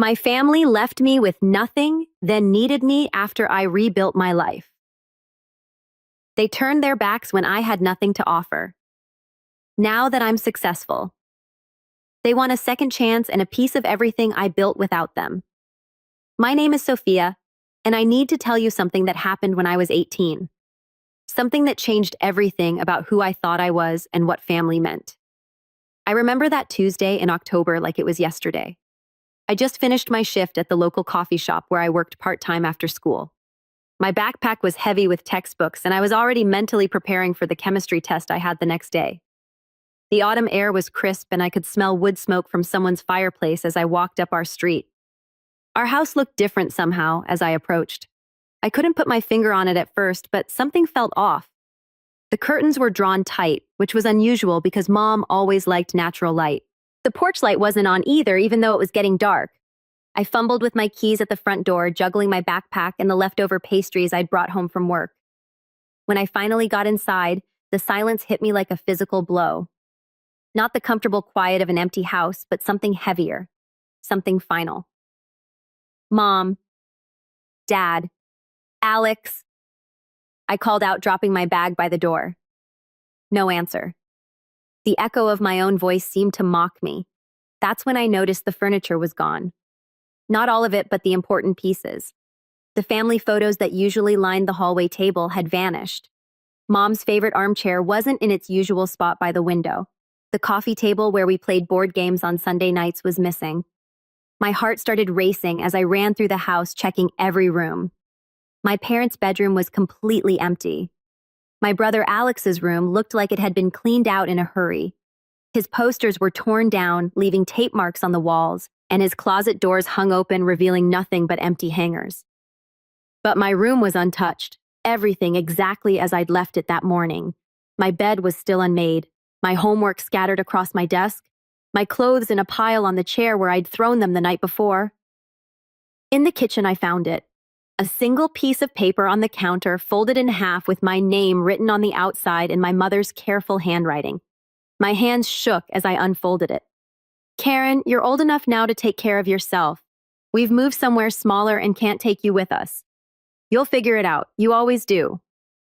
My family left me with nothing, then needed me after I rebuilt my life. They turned their backs when I had nothing to offer. Now that I'm successful, they want a second chance and a piece of everything I built without them. My name is Sophia, and I need to tell you something that happened when I was 18. Something that changed everything about who I thought I was and what family meant. I remember that Tuesday in October like it was yesterday. I just finished my shift at the local coffee shop where I worked part-time after school. My backpack was heavy with textbooks, and I was already mentally preparing for the chemistry test I had the next day. The autumn air was crisp, and I could smell wood smoke from someone's fireplace as I walked up our street. Our house looked different somehow as I approached. I couldn't put my finger on it at first, but something felt off. The curtains were drawn tight, which was unusual because Mom always liked natural light. The porch light wasn't on either, even though it was getting dark. I fumbled with my keys at the front door, juggling my backpack and the leftover pastries I'd brought home from work. When I finally got inside, the silence hit me like a physical blow. Not the comfortable quiet of an empty house, but something heavier, something final. Mom, Dad, Alex. I called out, dropping my bag by the door. No answer. The echo of my own voice seemed to mock me. That's when I noticed the furniture was gone. Not all of it, but the important pieces. The family photos that usually lined the hallway table had vanished. Mom's favorite armchair wasn't in its usual spot by the window. The coffee table where we played board games on Sunday nights was missing. My heart started racing as I ran through the house, checking every room. My parents' bedroom was completely empty. My brother Alex's room looked like it had been cleaned out in a hurry. His posters were torn down, leaving tape marks on the walls, and his closet doors hung open, revealing nothing but empty hangers. But my room was untouched, everything exactly as I'd left it that morning. My bed was still unmade, my homework scattered across my desk, my clothes in a pile on the chair where I'd thrown them the night before. In the kitchen, I found it. A single piece of paper on the counter, folded in half with my name written on the outside in my mother's careful handwriting. My hands shook as I unfolded it. Karen, you're old enough now to take care of yourself. We've moved somewhere smaller and can't take you with us. You'll figure it out. You always do.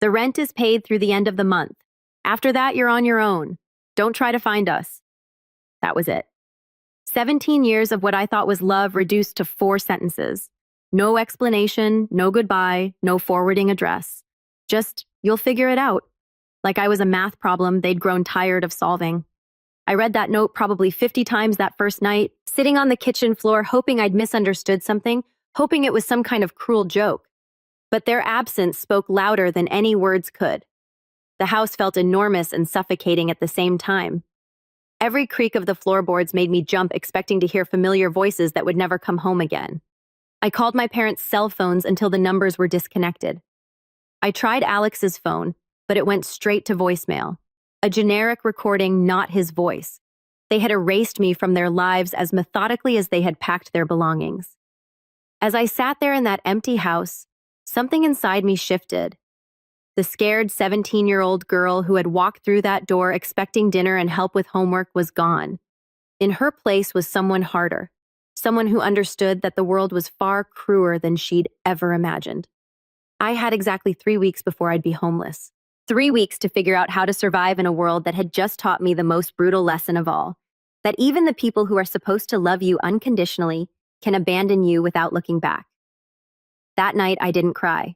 The rent is paid through the end of the month. After that, you're on your own. Don't try to find us. That was it. 17 years of what I thought was love reduced to 4 sentences. No explanation, no goodbye, no forwarding address. Just, you'll figure it out. Like I was a math problem they'd grown tired of solving. I read that note probably 50 times that first night, sitting on the kitchen floor hoping I'd misunderstood something, hoping it was some kind of cruel joke. But their absence spoke louder than any words could. The house felt enormous and suffocating at the same time. Every creak of the floorboards made me jump, expecting to hear familiar voices that would never come home again. I called my parents' cell phones until the numbers were disconnected. I tried Alex's phone, but it went straight to voicemail. A generic recording, not his voice. They had erased me from their lives as methodically as they had packed their belongings. As I sat there in that empty house, something inside me shifted. The scared 17-year-old girl who had walked through that door expecting dinner and help with homework was gone. In her place was someone harder, someone who understood that the world was far crueler than she'd ever imagined. I had exactly 3 weeks before I'd be homeless. 3 weeks to figure out how to survive in a world that had just taught me the most brutal lesson of all, that even the people who are supposed to love you unconditionally can abandon you without looking back. That night, I didn't cry.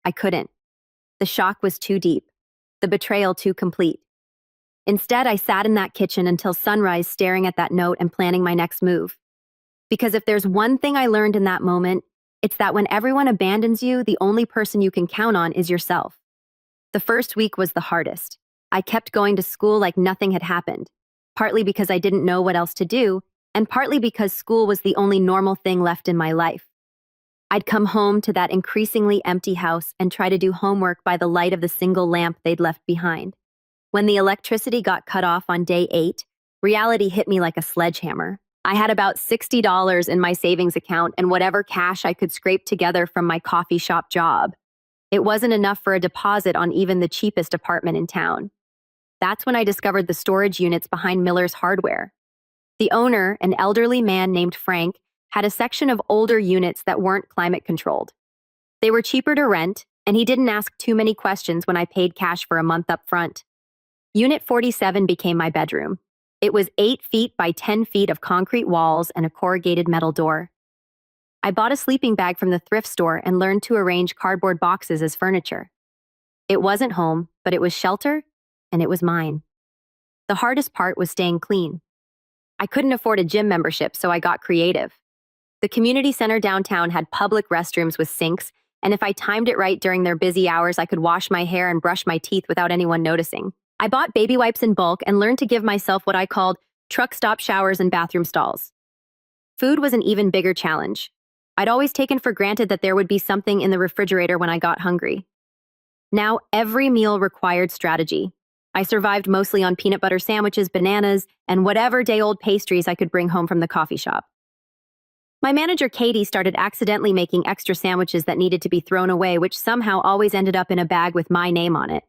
I couldn't. The shock was too deep, the betrayal too complete. Instead, I sat in that kitchen until sunrise, staring at that note and planning my next move. Because if there's one thing I learned in that moment, it's that when everyone abandons you, the only person you can count on is yourself. The first week was the hardest. I kept going to school like nothing had happened, partly because I didn't know what else to do, and partly because school was the only normal thing left in my life. I'd come home to that increasingly empty house and try to do homework by the light of the single lamp they'd left behind. When the electricity got cut off on day 8, reality hit me like a sledgehammer. I had about $60 in my savings account and whatever cash I could scrape together from my coffee shop job. It wasn't enough for a deposit on even the cheapest apartment in town. That's when I discovered the storage units behind Miller's Hardware. The owner, an elderly man named Frank, had a section of older units that weren't climate controlled. They were cheaper to rent, and he didn't ask too many questions when I paid cash for a month up front. Unit 47 became my bedroom. It was 8 feet by 10 feet of concrete walls and a corrugated metal door. I bought a sleeping bag from the thrift store and learned to arrange cardboard boxes as furniture. It wasn't home, but it was shelter, and it was mine. The hardest part was staying clean. I couldn't afford a gym membership, so I got creative. The community center downtown had public restrooms with sinks, and if I timed it right during their busy hours, I could wash my hair and brush my teeth without anyone noticing. I bought baby wipes in bulk and learned to give myself what I called truck stop showers and bathroom stalls. Food was an even bigger challenge. I'd always taken for granted that there would be something in the refrigerator when I got hungry. Now, every meal required strategy. I survived mostly on peanut butter sandwiches, bananas, and whatever day-old pastries I could bring home from the coffee shop. My manager, Katie, started accidentally making extra sandwiches that needed to be thrown away, which somehow always ended up in a bag with my name on it.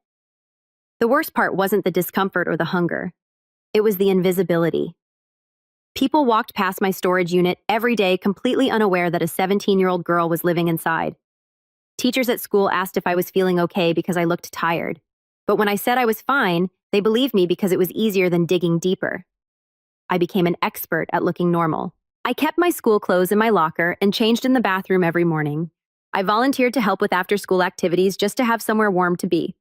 The worst part wasn't the discomfort or the hunger. It was the invisibility. People walked past my storage unit every day completely unaware that a 17-year-old girl was living inside. Teachers at school asked if I was feeling okay because I looked tired. But when I said I was fine, they believed me because it was easier than digging deeper. I became an expert at looking normal. I kept my school clothes in my locker and changed in the bathroom every morning. I volunteered to help with after-school activities just to have somewhere warm to be.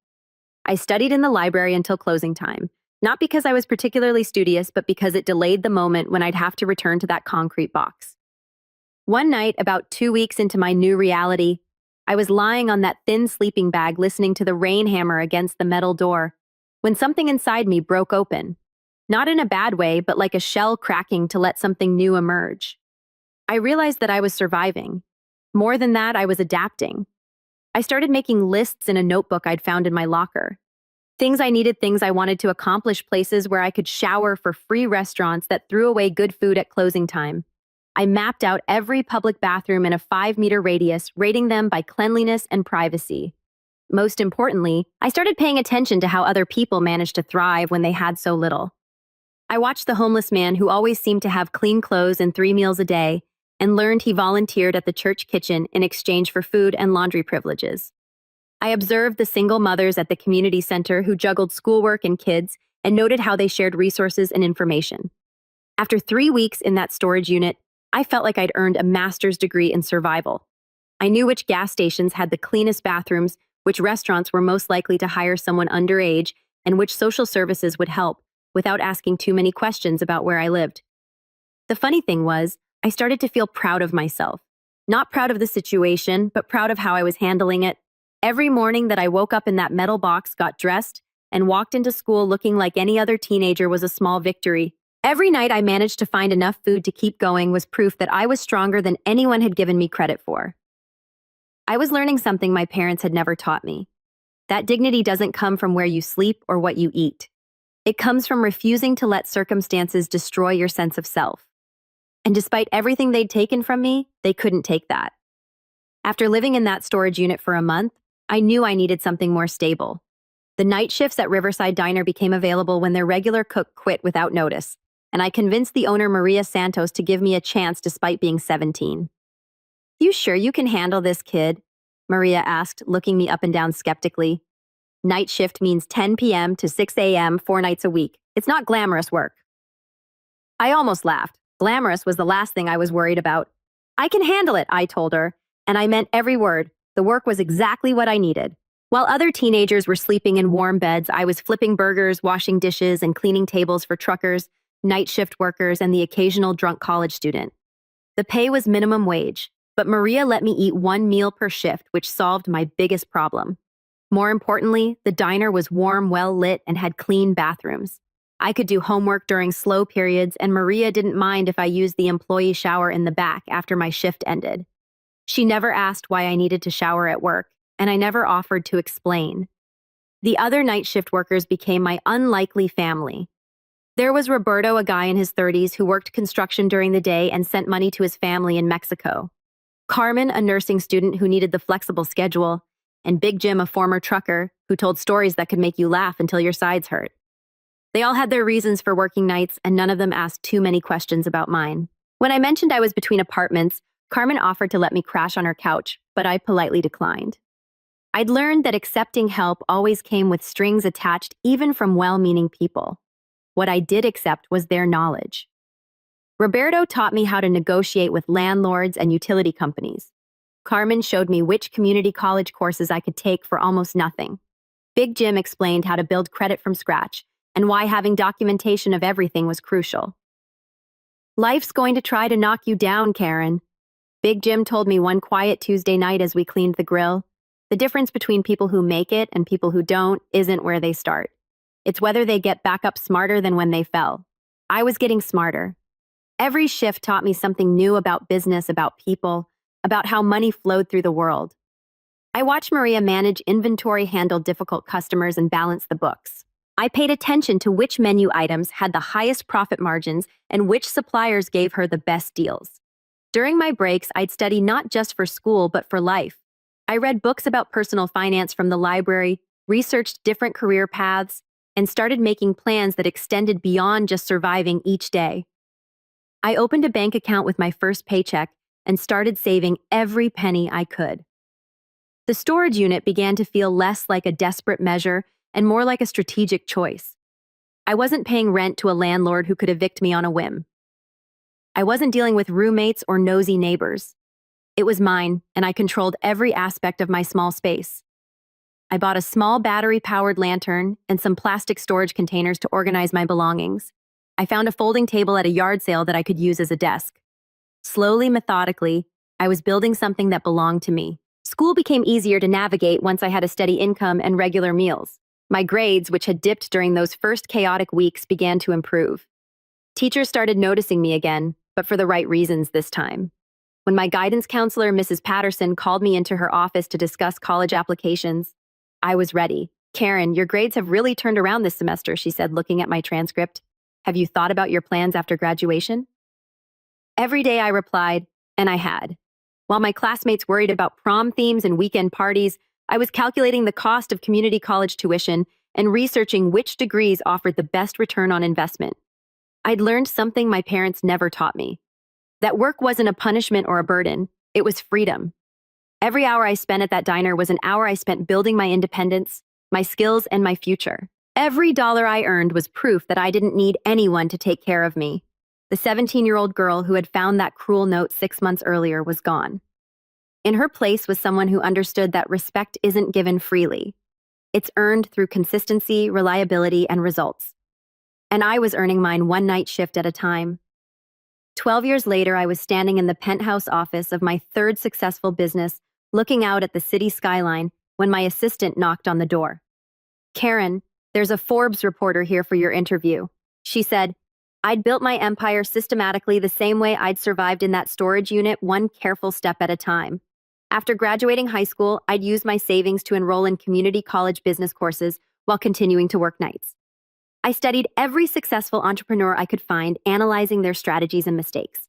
I studied in the library until closing time, not because I was particularly studious, but because it delayed the moment when I'd have to return to that concrete box. One night, about 2 weeks into my new reality, I was lying on that thin sleeping bag listening to the rain hammer against the metal door when something inside me broke open. Not in a bad way, but like a shell cracking to let something new emerge. I realized that I was surviving. More than that, I was adapting. I started making lists in a notebook I'd found in my locker. Things I needed, things I wanted to accomplish, places where I could shower for free restaurants that threw away good food at closing time. I mapped out every public bathroom in a 5-meter radius, rating them by cleanliness and privacy. Most importantly, I started paying attention to how other people managed to thrive when they had so little. I watched the homeless man who always seemed to have clean clothes and 3 meals a day, and learned he volunteered at the church kitchen in exchange for food and laundry privileges. I observed the single mothers at the community center who juggled schoolwork and kids and noted how they shared resources and information. After 3 weeks in that storage unit, I felt like I'd earned a master's degree in survival. I knew which gas stations had the cleanest bathrooms, which restaurants were most likely to hire someone underage, and which social services would help without asking too many questions about where I lived. The funny thing was, I started to feel proud of myself. Not proud of the situation, but proud of how I was handling it. Every morning that I woke up in that metal box, got dressed, and walked into school looking like any other teenager was a small victory. Every night I managed to find enough food to keep going was proof that I was stronger than anyone had given me credit for. I was learning something my parents had never taught me. That dignity doesn't come from where you sleep or what you eat. It comes from refusing to let circumstances destroy your sense of self. And despite everything they'd taken from me, they couldn't take that. After living in that storage unit for a month, I knew I needed something more stable. The night shifts at Riverside Diner became available when their regular cook quit without notice, and I convinced the owner, Maria Santos, to give me a chance despite being 17. "You sure you can handle this, kid?" Maria asked, looking me up and down skeptically. "Night shift means 10 p.m. to 6 a.m. 4 nights a week. It's not glamorous work." I almost laughed. Glamorous was the last thing I was worried about. "I can handle it," I told her, and I meant every word. The work was exactly what I needed. While other teenagers were sleeping in warm beds, I was flipping burgers, washing dishes, and cleaning tables for truckers, night shift workers, and the occasional drunk college student. The pay was minimum wage, but Maria let me eat 1 meal per shift, which solved my biggest problem. More importantly, the diner was warm, well-lit, and had clean bathrooms. I could do homework during slow periods, and Maria didn't mind if I used the employee shower in the back after my shift ended. She never asked why I needed to shower at work, and I never offered to explain. The other night shift workers became my unlikely family. There was Roberto, a guy in his 30s who worked construction during the day and sent money to his family in Mexico. Carmen, a nursing student who needed the flexible schedule, and Big Jim, a former trucker who told stories that could make you laugh until your sides hurt. They all had their reasons for working nights, and none of them asked too many questions about mine. When I mentioned I was between apartments, Carmen offered to let me crash on her couch, but I politely declined. I'd learned that accepting help always came with strings attached, even from well-meaning people. What I did accept was their knowledge. Roberto taught me how to negotiate with landlords and utility companies. Carmen showed me which community college courses I could take for almost nothing. Big Jim explained how to build credit from scratch and why having documentation of everything was crucial. Life's going to try to knock you down, Karen. Big Jim told me one quiet Tuesday night as we cleaned the grill. The difference between people who make it and people who don't isn't where they start. It's whether they get back up smarter than when they fell. I was getting smarter. Every shift taught me something new about business, about people, about how money flowed through the world. I watched Maria manage inventory, handle difficult customers, and balance the books. I paid attention to which menu items had the highest profit margins and which suppliers gave her the best deals. During my breaks, I'd study not just for school, but for life. I read books about personal finance from the library, researched different career paths, and started making plans that extended beyond just surviving each day. I opened a bank account with my first paycheck and started saving every penny I could. The storage unit began to feel less like a desperate measure and more like a strategic choice. I wasn't paying rent to a landlord who could evict me on a whim. I wasn't dealing with roommates or nosy neighbors. It was mine, and I controlled every aspect of my small space. I bought a small battery-powered lantern and some plastic storage containers to organize my belongings. I found a folding table at a yard sale that I could use as a desk. Slowly, methodically, I was building something that belonged to me. School became easier to navigate once I had a steady income and regular meals. My grades, which had dipped during those first chaotic weeks, began to improve. Teachers started noticing me again, but for the right reasons this time. When my guidance counselor, Mrs. Patterson, called me into her office to discuss college applications, I was ready. "Karen, your grades have really turned around this semester," she said, looking at my transcript. "Have you thought about your plans after graduation?" Every day I replied, and I had. While my classmates worried about prom themes and weekend parties, I was calculating the cost of community college tuition and researching which degrees offered the best return on investment. I'd learned something my parents never taught me. That work wasn't a punishment or a burden, it was freedom. Every hour I spent at that diner was an hour I spent building my independence, my skills, and my future. Every dollar I earned was proof that I didn't need anyone to take care of me. The 17-year-old girl who had found that cruel note 6 months earlier was gone. In her place was someone who understood that respect isn't given freely. It's earned through consistency, reliability, and results. And I was earning mine one night shift at a time. 12 years later, I was standing in the penthouse office of my third successful business, looking out at the city skyline, when my assistant knocked on the door. "Karen, there's a Forbes reporter here for your interview," she said. I'd built my empire systematically the same way I'd survived in that storage unit, one careful step at a time. After graduating high school, I'd used my savings to enroll in community college business courses while continuing to work nights. I studied every successful entrepreneur I could find, analyzing their strategies and mistakes.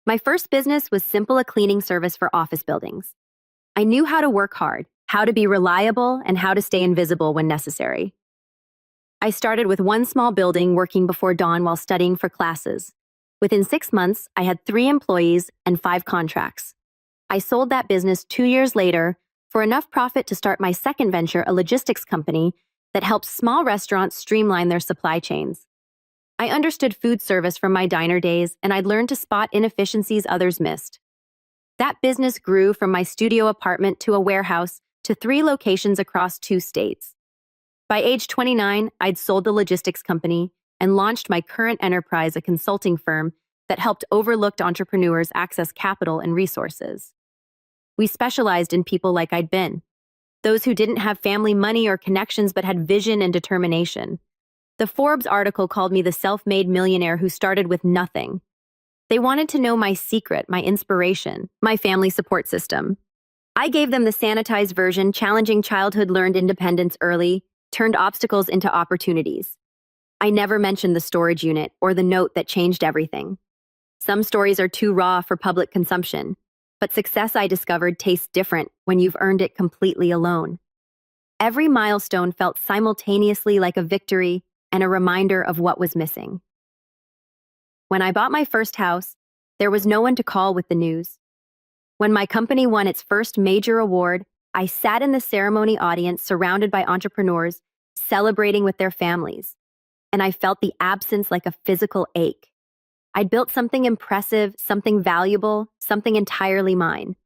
My first business was simple, a cleaning service for office buildings. I knew how to work hard, how to be reliable, and how to stay invisible when necessary. I started with one small building, working before dawn while studying for classes. Within 6 months, I had 3 employees and 5 contracts. I sold that business 2 years later for enough profit to start my second venture, a logistics company that helps small restaurants streamline their supply chains. I understood food service from my diner days, and I'd learned to spot inefficiencies others missed. That business grew from my studio apartment to a warehouse to 3 locations across 2 states. By age 29, I'd sold the logistics company and launched my current enterprise, a consulting firm that helped overlooked entrepreneurs access capital and resources. We specialized in people like I'd been, those who didn't have family money or connections but had vision and determination. The Forbes article called me the self-made millionaire who started with nothing. They wanted to know my secret, my inspiration, my family support system. I gave them the sanitized version, challenging childhood, learned independence early, turned obstacles into opportunities. I never mentioned the storage unit or the note that changed everything. Some stories are too raw for public consumption, but success, I discovered, tastes different when you've earned it completely alone. Every milestone felt simultaneously like a victory and a reminder of what was missing. When I bought my first house, There was no one to call with the news. When my company won its first major award, I sat in the ceremony audience surrounded by entrepreneurs, celebrating with their families, and I felt the absence like a physical ache. I'd built something impressive, something valuable, something entirely mine.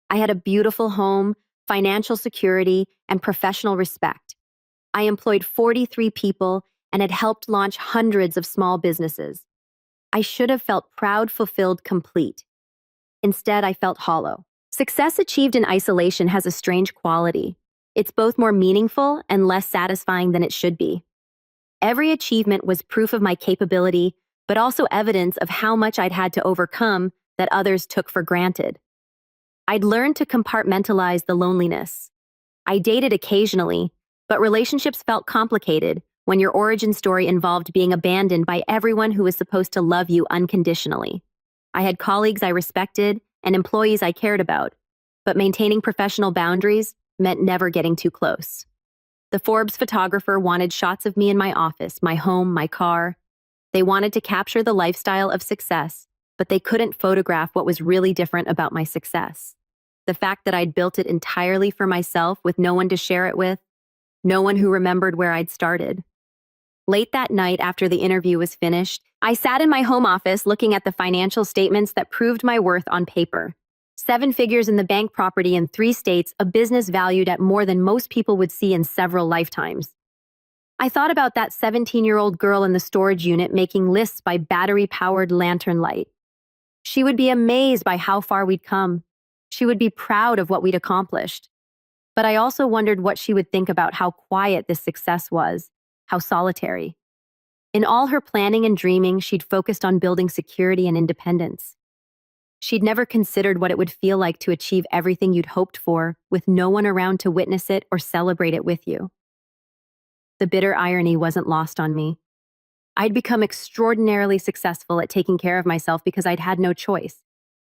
I had a beautiful home, financial security, and professional respect. I employed 43 people and had helped launch hundreds of small businesses. I should have felt proud, fulfilled, complete. Instead, I felt hollow. Success achieved in isolation has a strange quality. It's both more meaningful and less satisfying than it should be. Every achievement was proof of my capability, but also evidence of how much I'd had to overcome that others took for granted. I'd learned to compartmentalize the loneliness. I dated occasionally, but relationships felt complicated when your origin story involved being abandoned by everyone who was supposed to love you unconditionally. I had colleagues I respected and employees I cared about, but maintaining professional boundaries meant never getting too close. The Forbes photographer wanted shots of me in my office, my home, my car. They wanted to capture the lifestyle of success, but they couldn't photograph what was really different about my success. The fact that I'd built it entirely for myself with no one to share it with, no one who remembered where I'd started. Late that night after the interview was finished, I sat in my home office looking at the financial statements that proved my worth on paper. 7 figures in the bank, property in 3 states, a business valued at more than most people would see in several lifetimes. I thought about that 17-year-old girl in the storage unit making lists by battery-powered lantern light. She would be amazed by how far we'd come. She would be proud of what we'd accomplished. But I also wondered what she would think about how quiet this success was, how solitary. In all her planning and dreaming, she'd focused on building security and independence. She'd never considered what it would feel like to achieve everything you'd hoped for, with no one around to witness it or celebrate it with you. The bitter irony wasn't lost on me. I'd become extraordinarily successful at taking care of myself because I'd had no choice.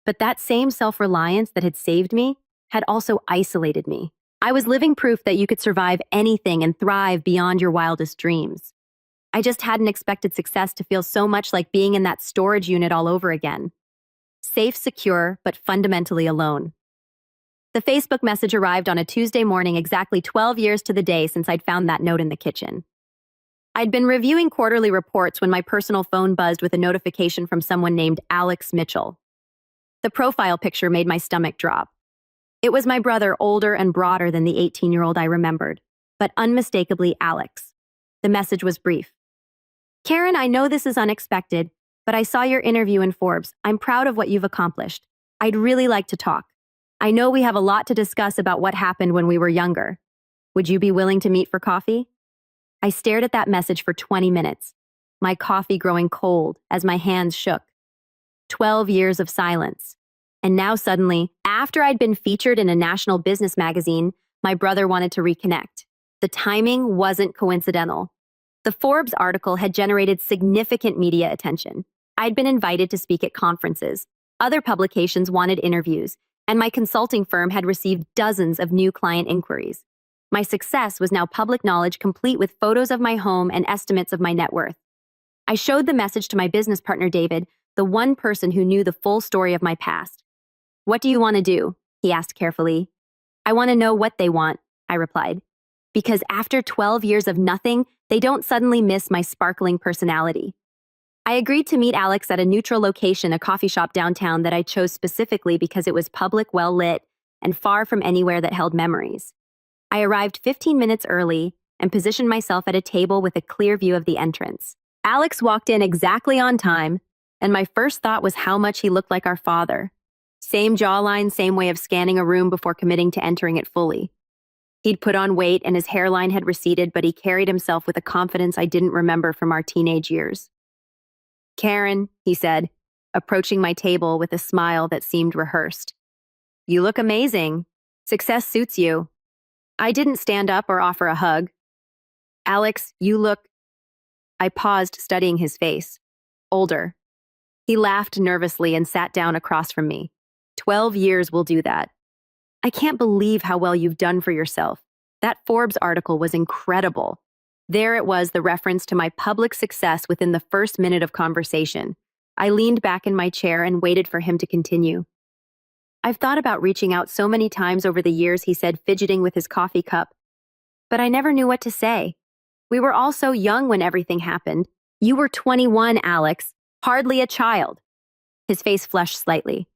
But that same self-reliance that had saved me had also isolated me. I was living proof that you could survive anything and thrive beyond your wildest dreams. I just hadn't expected success to feel so much like being in that storage unit all over again. Safe, secure, but fundamentally alone. The Facebook message arrived on a Tuesday morning, exactly 12 years to the day since I'd found that note in the kitchen. I'd been reviewing quarterly reports when my personal phone buzzed with a notification from someone named Alex Mitchell. The profile picture made my stomach drop. It was my brother, older and broader than the 18-year-old I remembered, but unmistakably Alex. The message was brief. Karen, I know this is unexpected, but I saw your interview in Forbes. I'm proud of what you've accomplished. I'd really like to talk. I know we have a lot to discuss about what happened when we were younger. Would you be willing to meet for coffee? I stared at that message for 20 minutes, my coffee growing cold as my hands shook. 12 years of silence. And now suddenly, after I'd been featured in a national business magazine, my brother wanted to reconnect. The timing wasn't coincidental. The Forbes article had generated significant media attention. I'd been invited to speak at conferences. Other publications wanted interviews, and my consulting firm had received dozens of new client inquiries. My success was now public knowledge, complete with photos of my home and estimates of my net worth. I showed the message to my business partner, David, the one person who knew the full story of my past. What do you want to do? He asked carefully. I want to know what they want, I replied. Because after 12 years of nothing, they don't suddenly miss my sparkling personality. I agreed to meet Alex at a neutral location, a coffee shop downtown that I chose specifically because it was public, well lit, and far from anywhere that held memories. I arrived 15 minutes early and positioned myself at a table with a clear view of the entrance. Alex walked in exactly on time, and my first thought was how much he looked like our father. Same jawline, same way of scanning a room before committing to entering it fully. He'd put on weight and his hairline had receded, but he carried himself with a confidence I didn't remember from our teenage years. Karen, he said, approaching my table with a smile that seemed rehearsed. You look amazing. Success suits you. I didn't stand up or offer a hug. Alex, you look... I paused, studying his face. Older. He laughed nervously and sat down across from me. 12 years will do that. I can't believe how well you've done for yourself. That Forbes article was incredible. There it was, the reference to my public success within the first minute of conversation. I leaned back in my chair and waited for him to continue. I've thought about reaching out so many times over the years, he said, fidgeting with his coffee cup. But I never knew what to say. We were all so young when everything happened. You were 21, Alex, hardly a child. His face flushed slightly.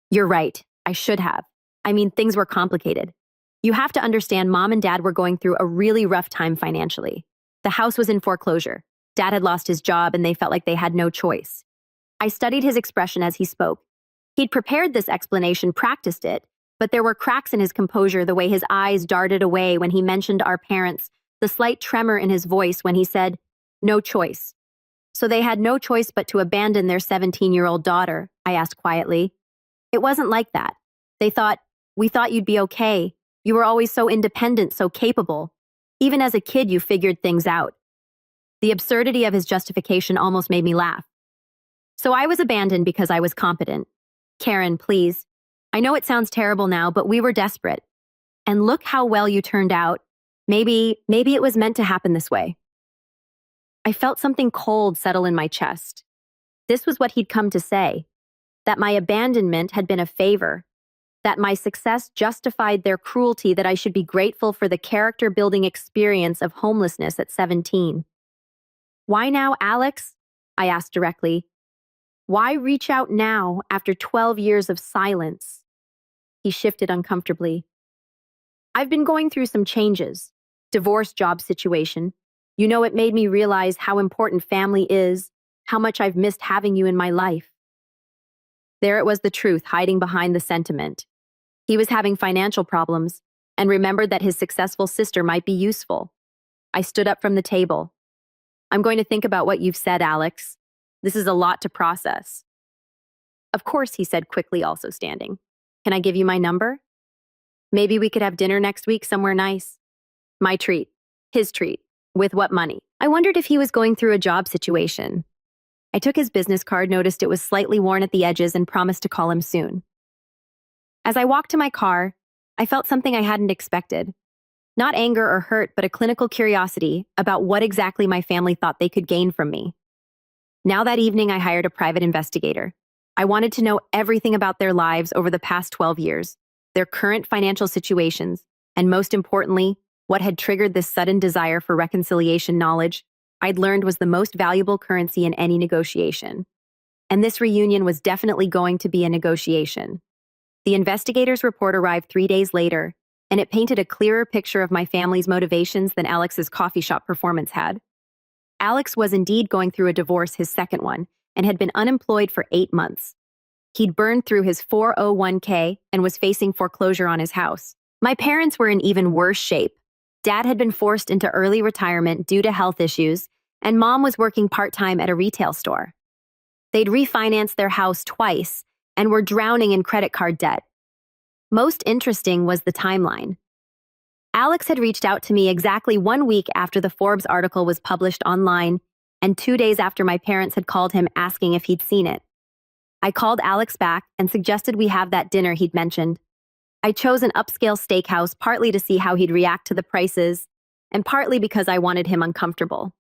You're right, I should have. I mean, things were complicated. You have to understand, Mom and Dad were going through a really rough time financially. The house was in foreclosure. Dad had lost his job and they felt like they had no choice. I studied his expression as he spoke. He'd prepared this explanation, practiced it, but there were cracks in his composure, the way his eyes darted away when he mentioned our parents, the slight tremor in his voice when he said, no choice. So they had no choice but to abandon their 17-year-old daughter, I asked quietly. It wasn't like that. We thought you'd be okay. You were always so independent, so capable. Even as a kid, you figured things out. The absurdity of his justification almost made me laugh. So I was abandoned because I was competent. Karen, please. I know it sounds terrible now, but we were desperate. And look how well you turned out. Maybe it was meant to happen this way. I felt something cold settle in my chest. This was what he'd come to say, that my abandonment had been a favor, that my success justified their cruelty, that I should be grateful for the character-building experience of homelessness at 17. Why now, Alex? I asked directly. Why reach out now after 12 years of silence? He shifted uncomfortably. I've been going through some changes. Divorce, job situation. You know, it made me realize how important family is, how much I've missed having you in my life. There it was, the truth hiding behind the sentiment. He was having financial problems and remembered that his successful sister might be useful. I stood up from the table. I'm going to think about what you've said, Alex. This is a lot to process. Of course, he said quickly, also standing. Can I give you my number? Maybe we could have dinner next week somewhere nice. My treat. His treat. With what money? I wondered if he was going through a job situation. I took his business card, noticed it was slightly worn at the edges, and promised to call him soon. As I walked to my car, I felt something I hadn't expected. Not anger or hurt, but a clinical curiosity about what exactly my family thought they could gain from me. Now that evening, I hired a private investigator. I wanted to know everything about their lives over the past 12 years, their current financial situations, and most importantly, what had triggered this sudden desire for reconciliation. Knowledge I'd learned was the most valuable currency in any negotiation. And this reunion was definitely going to be a negotiation. The investigator's report arrived 3 days later, and it painted a clearer picture of my family's motivations than Alex's coffee shop performance had. Alex was indeed going through a divorce, his second one, and had been unemployed for 8 months. He'd burned through his 401k and was facing foreclosure on his house. My parents were in even worse shape. Dad had been forced into early retirement due to health issues, and Mom was working part-time at a retail store. They'd refinanced their house twice and were drowning in credit card debt. Most interesting was the timeline. Alex had reached out to me exactly 1 week after the Forbes article was published online, and 2 days after my parents had called him asking if he'd seen it. I called Alex back and suggested we have that dinner he'd mentioned. I chose an upscale steakhouse partly to see how he'd react to the prices, and partly because I wanted him uncomfortable.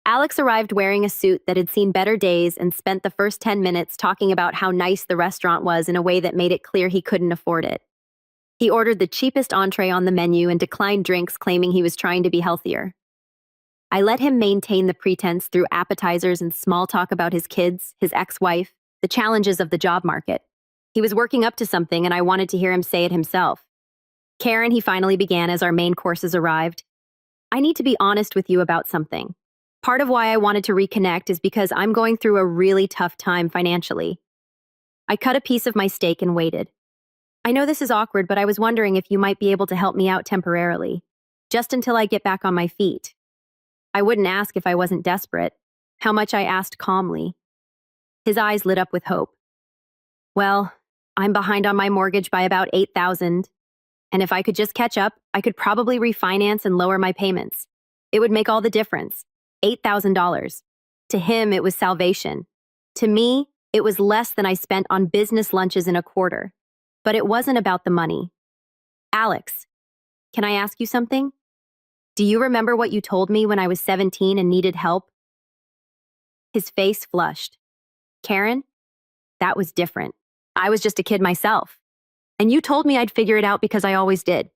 Alex arrived wearing a suit that had seen better days and spent the first 10 minutes talking about how nice the restaurant was in a way that made it clear he couldn't afford it. He ordered the cheapest entree on the menu and declined drinks, claiming he was trying to be healthier. I let him maintain the pretense through appetizers and small talk about his kids, his ex-wife, the challenges of the job market. He was working up to something, and I wanted to hear him say it himself. Karen, he finally began as our main courses arrived. I need to be honest with you about something. Part of why I wanted to reconnect is because I'm going through a really tough time financially. I cut a piece of my steak and waited. I know this is awkward, but I was wondering if you might be able to help me out temporarily, just until I get back on my feet. I wouldn't ask if I wasn't desperate. How much, I asked calmly. His eyes lit up with hope. Well, I'm behind on my mortgage by about $8,000, and if I could just catch up, I could probably refinance and lower my payments. It would make all the difference. $8,000. To him, it was salvation. To me, it was less than I spent on business lunches in a quarter. But it wasn't about the money. Alex, can I ask you something? Do you remember what you told me when I was 17 and needed help? His face flushed. Karen, that was different. I was just a kid myself. And you told me I'd figure it out because I always did.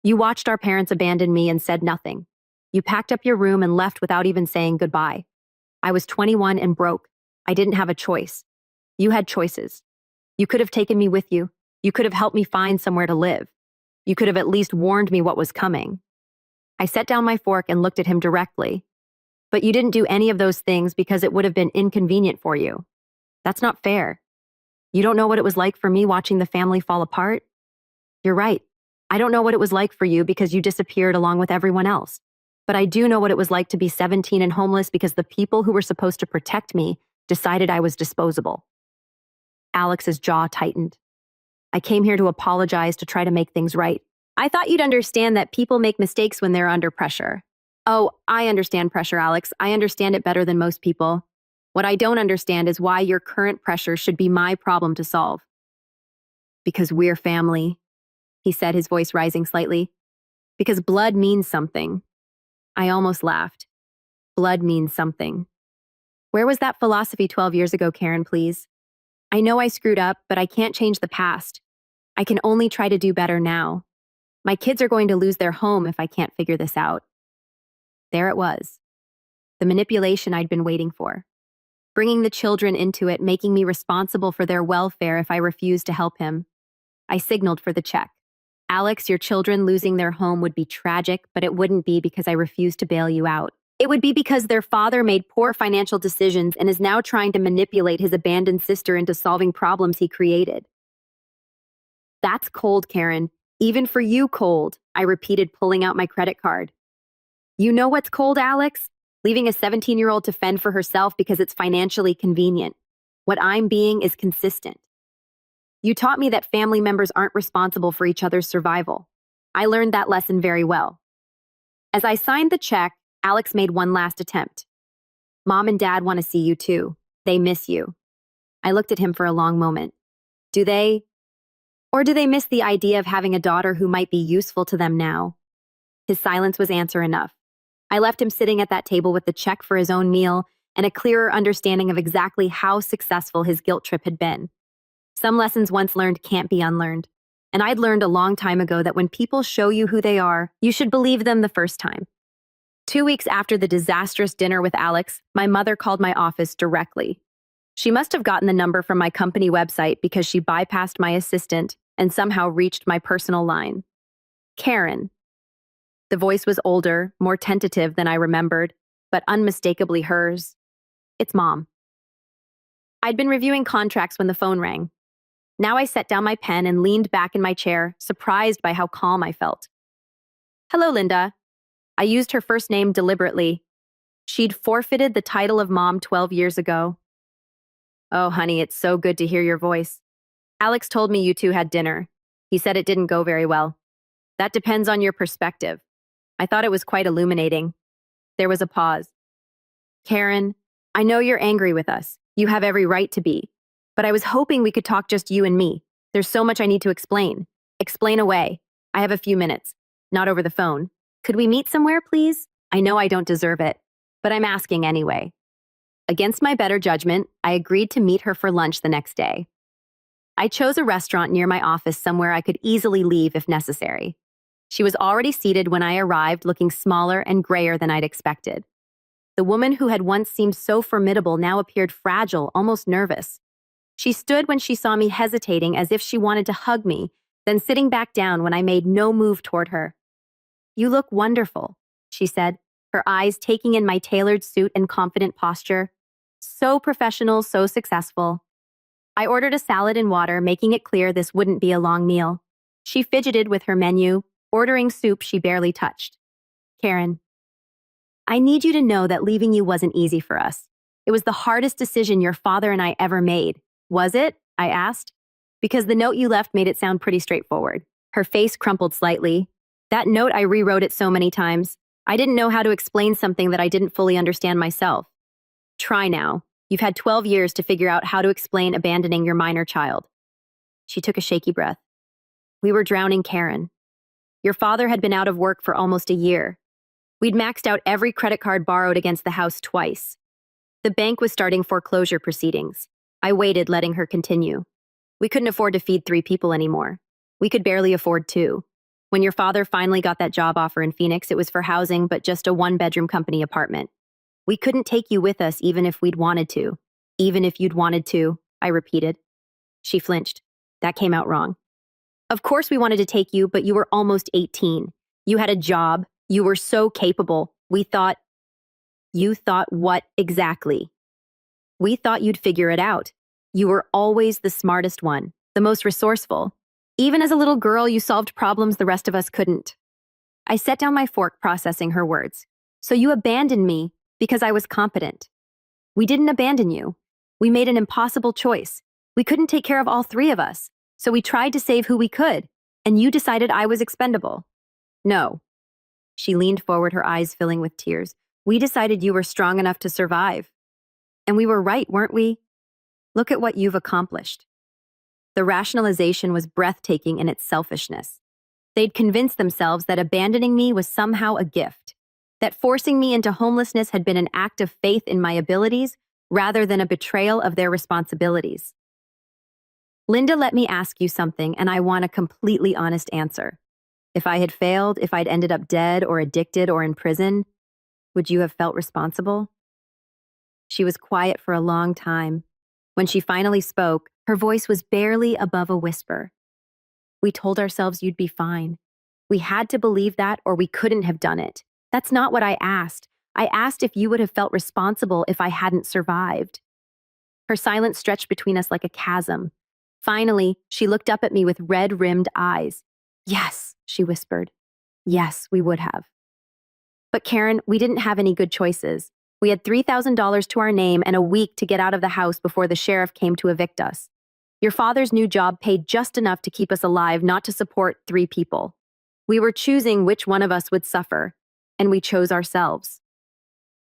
You watched our parents abandon me and said nothing. You packed up your room and left without even saying goodbye. I was 21 and broke. I didn't have a choice. You had choices. You could have taken me with you. You could have helped me find somewhere to live. You could have at least warned me what was coming. I set down my fork and looked at him directly. But you didn't do any of those things because it would have been inconvenient for you. That's not fair. You don't know what it was like for me watching the family fall apart? You're right. I don't know what it was like for you because you disappeared along with everyone else. But I do know what it was like to be 17 and homeless because the people who were supposed to protect me decided I was disposable. Alex's jaw tightened. I came here to apologize to try to make things right. I thought you'd understand that people make mistakes when they're under pressure. Oh, I understand pressure, Alex. I understand it better than most people. What I don't understand is why your current pressure should be my problem to solve. Because we're family, he said, his voice rising slightly. Because blood means something. I almost laughed. Blood means something. Where was that philosophy 12 years ago, Karen, please? I know I screwed up, but I can't change the past. I can only try to do better now. My kids are going to lose their home if I can't figure this out. There it was. The manipulation I'd been waiting for. Bringing the children into it, making me responsible for their welfare if I refused to help him. I signaled for the check. Alex, your children losing their home would be tragic, but it wouldn't be because I refused to bail you out. It would be because their father made poor financial decisions and is now trying to manipulate his abandoned sister into solving problems he created. That's cold, Karen. Even for you, cold, I repeated, pulling out my credit card. You know what's cold, Alex? Leaving a 17-year-old to fend for herself because it's financially convenient. What I'm being is consistent. You taught me that family members aren't responsible for each other's survival. I learned that lesson very well. As I signed the check, Alex made one last attempt. Mom and Dad want to see you too. They miss you. I looked at him for a long moment. Do they? Or do they miss the idea of having a daughter who might be useful to them now? His silence was answer enough. I left him sitting at that table with the check for his own meal and a clearer understanding of exactly how successful his guilt trip had been. Some lessons once learned can't be unlearned. And I'd learned a long time ago that when people show you who they are, you should believe them the first time. 2 weeks after the disastrous dinner with Alex, my mother called my office directly. She must have gotten the number from my company website because she bypassed my assistant and somehow reached my personal line. Karen. The voice was older, more tentative than I remembered, but unmistakably hers. It's Mom. I'd been reviewing contracts when the phone rang. Now I set down my pen and leaned back in my chair, surprised by how calm I felt. Hello, Linda. I used her first name deliberately. She'd forfeited the title of Mom 12 years ago. Oh, honey, it's so good to hear your voice. Alex told me you two had dinner. He said it didn't go very well. That depends on your perspective. I thought it was quite illuminating. There was a pause. Karen, I know you're angry with us. You have every right to be. But I was hoping we could talk just you and me. There's so much I need to explain. Explain away. I have a few minutes. Not over the phone. Could we meet somewhere, please? I know I don't deserve it, but I'm asking anyway. Against my better judgment, I agreed to meet her for lunch the next day. I chose a restaurant near my office somewhere I could easily leave if necessary. She was already seated when I arrived, looking smaller and grayer than I'd expected. The woman who had once seemed so formidable now appeared fragile, almost nervous. She stood when she saw me hesitating as if she wanted to hug me, then sitting back down when I made no move toward her. You look wonderful, she said, her eyes taking in my tailored suit and confident posture. So professional, so successful. I ordered a salad and water, making it clear this wouldn't be a long meal. She fidgeted with her menu, ordering soup she barely touched. Karen, I need you to know that leaving you wasn't easy for us. It was the hardest decision your father and I ever made. Was it? I asked. Because the note you left made it sound pretty straightforward. Her face crumpled slightly. That note, I rewrote it so many times. I didn't know how to explain something that I didn't fully understand myself. Try now. You've had 12 years to figure out how to explain abandoning your minor child. She took a shaky breath. We were drowning Karen. Your father had been out of work for almost a year. We'd maxed out every credit card borrowed against the house twice. The bank was starting foreclosure proceedings. I waited, letting her continue. We couldn't afford to feed 3 people anymore. We could barely afford 2. When your father finally got that job offer in Phoenix, it was for housing, but just a 1-bedroom company apartment. We couldn't take you with us even if we'd wanted to. Even if you'd wanted to, I repeated. She flinched. That came out wrong. Of course we wanted to take you, but you were almost 18. You had a job. You were so capable. We thought... You thought what exactly? We thought you'd figure it out. You were always the smartest one, the most resourceful. Even as a little girl, you solved problems the rest of us couldn't. I set down my fork, processing her words. So you abandoned me because I was competent. We didn't abandon you. We made an impossible choice. We couldn't take care of all 3 of us, so we tried to save who we could, and you decided I was expendable. No. She leaned forward, her eyes filling with tears. We decided you were strong enough to survive. And we were right, weren't we? Look at what you've accomplished. The rationalization was breathtaking in its selfishness. They'd convinced themselves that abandoning me was somehow a gift, that forcing me into homelessness had been an act of faith in my abilities rather than a betrayal of their responsibilities. Linda, let me ask you something, and I want a completely honest answer. If I had failed, if I'd ended up dead or addicted or in prison, would you have felt responsible? She was quiet for a long time. When she finally spoke, her voice was barely above a whisper. We told ourselves you'd be fine. We had to believe that, or we couldn't have done it. That's not what I asked. I asked if you would have felt responsible if I hadn't survived. Her silence stretched between us like a chasm. Finally, she looked up at me with red-rimmed eyes. Yes, she whispered. Yes, we would have. But Karen, we didn't have any good choices. We had $3,000 to our name and a week to get out of the house before the sheriff came to evict us. Your father's new job paid just enough to keep us alive, not to support 3 people. We were choosing which one of us would suffer, and we chose ourselves.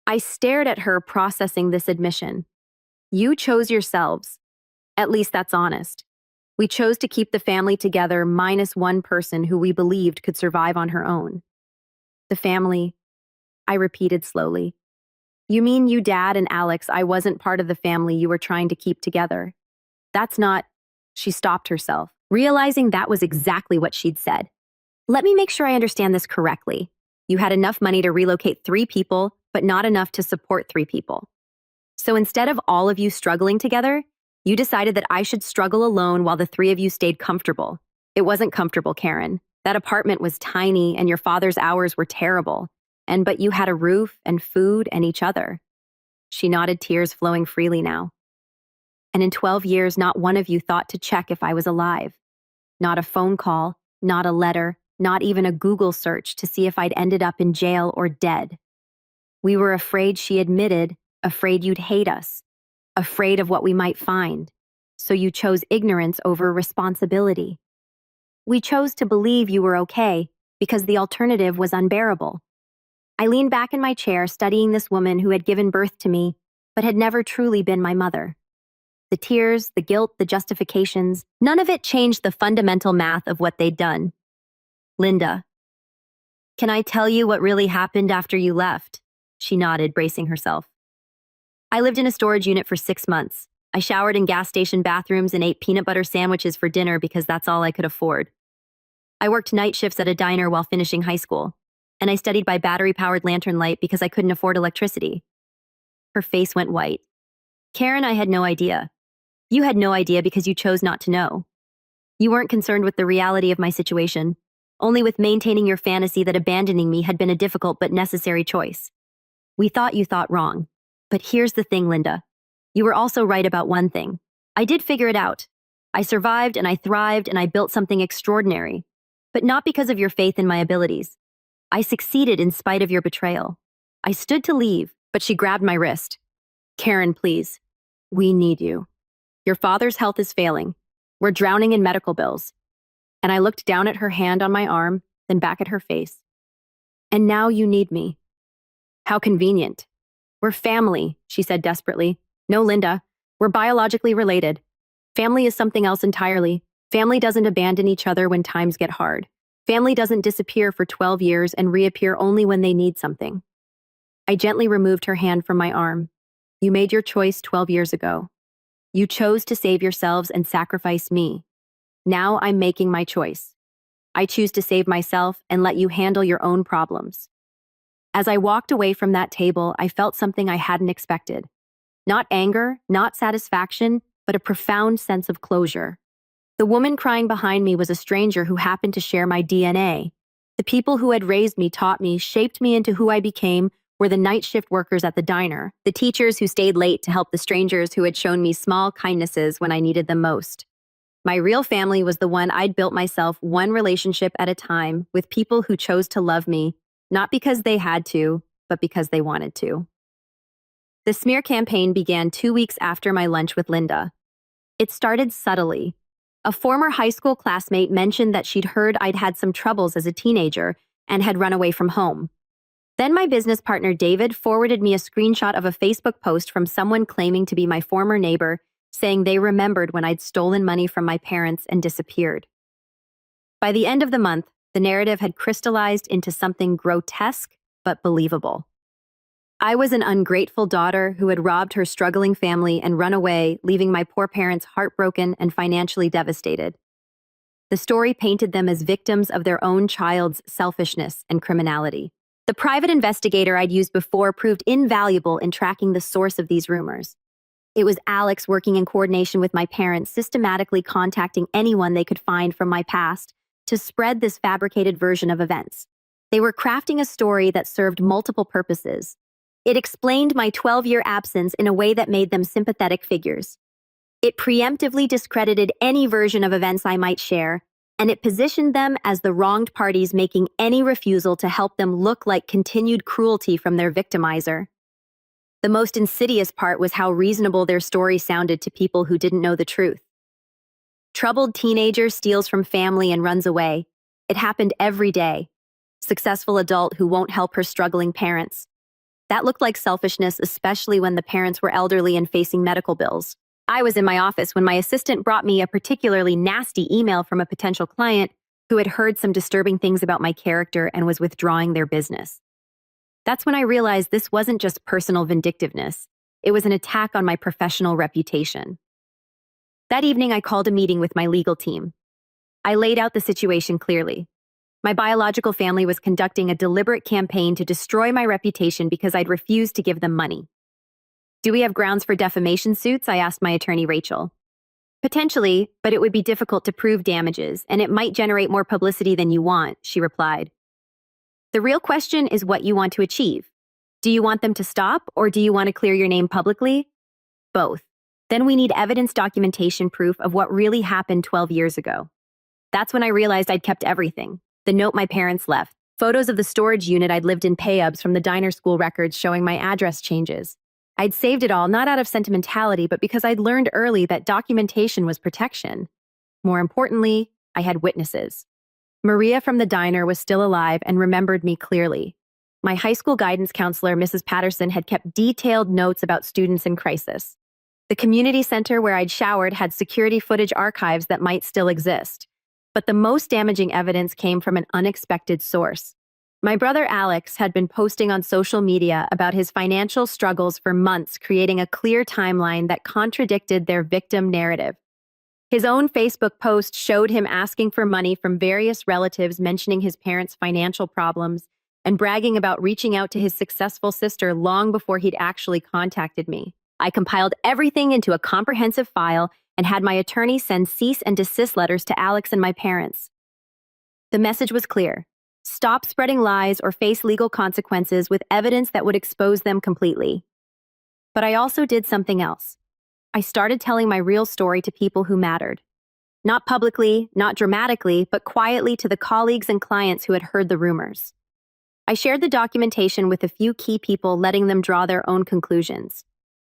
I stared at her, processing this admission. You chose yourselves. At least that's honest. We chose to keep the family together minus one person who we believed could survive on her own. The family, I repeated slowly. You mean you, Dad, and Alex? I wasn't part of the family you were trying to keep together. That's not... She stopped herself, realizing that was exactly what she'd said. Let me make sure I understand this correctly. You had enough money to relocate 3 people, but not enough to support 3 people. So instead of all of you struggling together, you decided that I should struggle alone while the 3 of you stayed comfortable. It wasn't comfortable, Karen. That apartment was tiny and your father's hours were terrible. But you had a roof and food and each other. She nodded, tears flowing freely now. And in 12 years, not one of you thought to check if I was alive. Not a phone call, not a letter, not even a Google search to see if I'd ended up in jail or dead. We were afraid, she admitted, afraid you'd hate us, afraid of what we might find. So you chose ignorance over responsibility. We chose to believe you were okay because the alternative was unbearable. I leaned back in my chair, studying this woman who had given birth to me, but had never truly been my mother. The tears, the guilt, the justifications, none of it changed the fundamental math of what they'd done. Linda, can I tell you what really happened after you left? She nodded, bracing herself. I lived in a storage unit for 6 months. I showered in gas station bathrooms and ate peanut butter sandwiches for dinner because that's all I could afford. I worked night shifts at a diner while finishing high school, and I studied by battery-powered lantern light because I couldn't afford electricity. Her face went white. Karen, I had no idea. You had no idea because you chose not to know. You weren't concerned with the reality of my situation, only with maintaining your fantasy that abandoning me had been a difficult but necessary choice. We thought you thought wrong. But here's the thing, Linda. You were also right about one thing. I did figure it out. I survived and I thrived and I built something extraordinary. But not because of your faith in my abilities. I succeeded in spite of your betrayal. I stood to leave, but she grabbed my wrist. Karen, please. We need you. Your father's health is failing. We're drowning in medical bills. And I looked down at her hand on my arm, then back at her face. And now you need me. How convenient. We're family, she said desperately. No, Linda, we're biologically related. Family is something else entirely. Family doesn't abandon each other when times get hard. Family doesn't disappear for 12 years and reappear only when they need something. I gently removed her hand from my arm. You made your choice 12 years ago. You chose to save yourselves and sacrifice me. Now I'm making my choice. I choose to save myself and let you handle your own problems. As I walked away from that table, I felt something I hadn't expected. Not anger, not satisfaction, but a profound sense of closure. The woman crying behind me was a stranger who happened to share my DNA. The people who had raised me, taught me, shaped me into who I became were the night shift workers at the diner, the teachers who stayed late to help the strangers who had shown me small kindnesses when I needed them most. My real family was the one I'd built myself, one relationship at a time, with people who chose to love me, not because they had to, but because they wanted to. The smear campaign began 2 weeks after my lunch with Linda. It started subtly. A former high school classmate mentioned that she'd heard I'd had some troubles as a teenager and had run away from home. Then my business partner David forwarded me a screenshot of a Facebook post from someone claiming to be my former neighbor, saying they remembered when I'd stolen money from my parents and disappeared. By the end of the month, the narrative had crystallized into something grotesque but believable. I was an ungrateful daughter who had robbed her struggling family and run away, leaving my poor parents heartbroken and financially devastated. The story painted them as victims of their own child's selfishness and criminality. The private investigator I'd used before proved invaluable in tracking the source of these rumors. It was Alex, working in coordination with my parents, systematically contacting anyone they could find from my past to spread this fabricated version of events. They were crafting a story that served multiple purposes. It explained my 12-year absence in a way that made them sympathetic figures. It preemptively discredited any version of events I might share, and it positioned them as the wronged parties, making any refusal to help them look like continued cruelty from their victimizer. The most insidious part was how reasonable their story sounded to people who didn't know the truth. Troubled teenager steals from family and runs away. It happened every day. Successful adult who won't help her struggling parents. That looked like selfishness, especially when the parents were elderly and facing medical bills. I was in my office when my assistant brought me a particularly nasty email from a potential client who had heard some disturbing things about my character and was withdrawing their business. That's when I realized this wasn't just personal vindictiveness. It was an attack on my professional reputation. That evening, I called a meeting with my legal team. I laid out the situation clearly. My biological family was conducting a deliberate campaign to destroy my reputation because I'd refused to give them money. Do we have grounds for defamation suits? I asked my attorney, Rachel. Potentially, but it would be difficult to prove damages, and it might generate more publicity than you want, she replied. The real question is what you want to achieve. Do you want them to stop, or do you want to clear your name publicly? Both. Then we need evidence, documentation, proof of what really happened 12 years ago. That's when I realized I'd kept everything. The note my parents left, photos of the storage unit I'd lived in, pay-ups from the diner school records showing my address changes. I'd saved it all, not out of sentimentality, but because I'd learned early that documentation was protection. More importantly, I had witnesses. Maria from the diner was still alive and remembered me clearly. My high school guidance counselor, Mrs. Patterson, had kept detailed notes about students in crisis. The community center where I'd showered had security footage archives that might still exist. But the most damaging evidence came from an unexpected source. My brother Alex had been posting on social media about his financial struggles for months, creating a clear timeline that contradicted their victim narrative. His own Facebook post showed him asking for money from various relatives, mentioning his parents' financial problems, and bragging about reaching out to his successful sister long before he'd actually contacted me. I compiled everything into a comprehensive file and had my attorney send cease and desist letters to Alex and my parents. The message was clear. Stop spreading lies or face legal consequences with evidence that would expose them completely. But I also did something else. I started telling my real story to people who mattered. Not publicly, not dramatically, but quietly to the colleagues and clients who had heard the rumors. I shared the documentation with a few key people, letting them draw their own conclusions.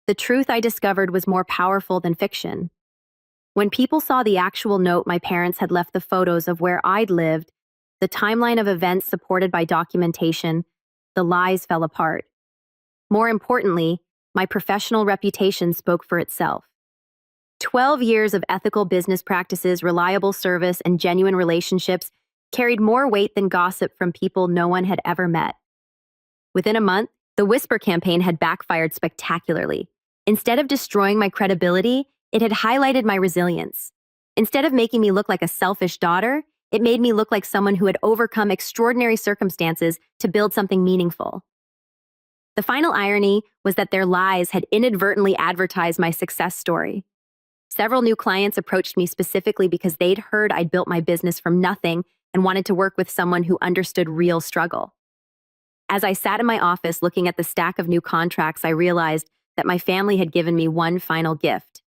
The truth I discovered was more powerful than fiction. When people saw the actual note my parents had left, the photos of where I'd lived, the timeline of events supported by documentation, the lies fell apart. More importantly, my professional reputation spoke for itself. 12 years of ethical business practices, reliable service, and genuine relationships carried more weight than gossip from people no one had ever met. Within a month, the Whisper campaign had backfired spectacularly. Instead of destroying my credibility, It had highlighted my resilience. Instead of making me look like a selfish daughter, it made me look like someone who had overcome extraordinary circumstances to build something meaningful. The final irony was that their lies had inadvertently advertised my success story. Several new clients approached me specifically because they'd heard I'd built my business from nothing and wanted to work with someone who understood real struggle. As I sat in my office looking at the stack of new contracts, I realized that my family had given me one final gift.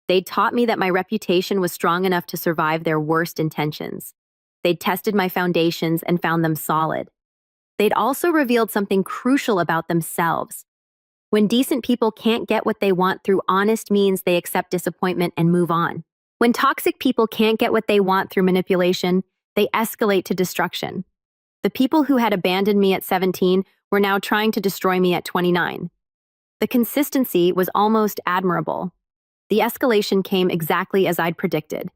They'd taught me that my reputation was strong enough to survive their worst intentions. They'd tested my foundations and found them solid. They'd also revealed something crucial about themselves. When decent people can't get what they want through honest means, they accept disappointment and move on. When toxic people can't get what they want through manipulation, they escalate to destruction. The people who had abandoned me at 17 were now trying to destroy me at 29. The consistency was almost admirable. The escalation came exactly as I'd predicted.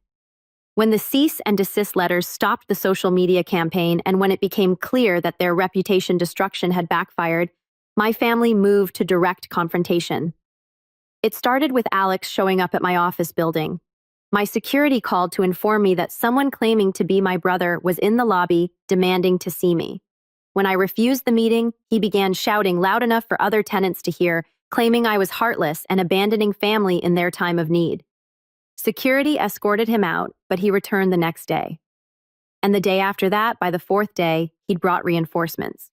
When the cease and desist letters stopped the social media campaign and when it became clear that their reputation destruction had backfired, my family moved to direct confrontation. It started with Alex showing up at my office building. My security called to inform me that someone claiming to be my brother was in the lobby demanding to see me. When I refused the meeting, he began shouting loud enough for other tenants to hear, claiming I was heartless and abandoning family in their time of need. Security escorted him out, but he returned the next day. And the day after that, by the fourth day, he'd brought reinforcements.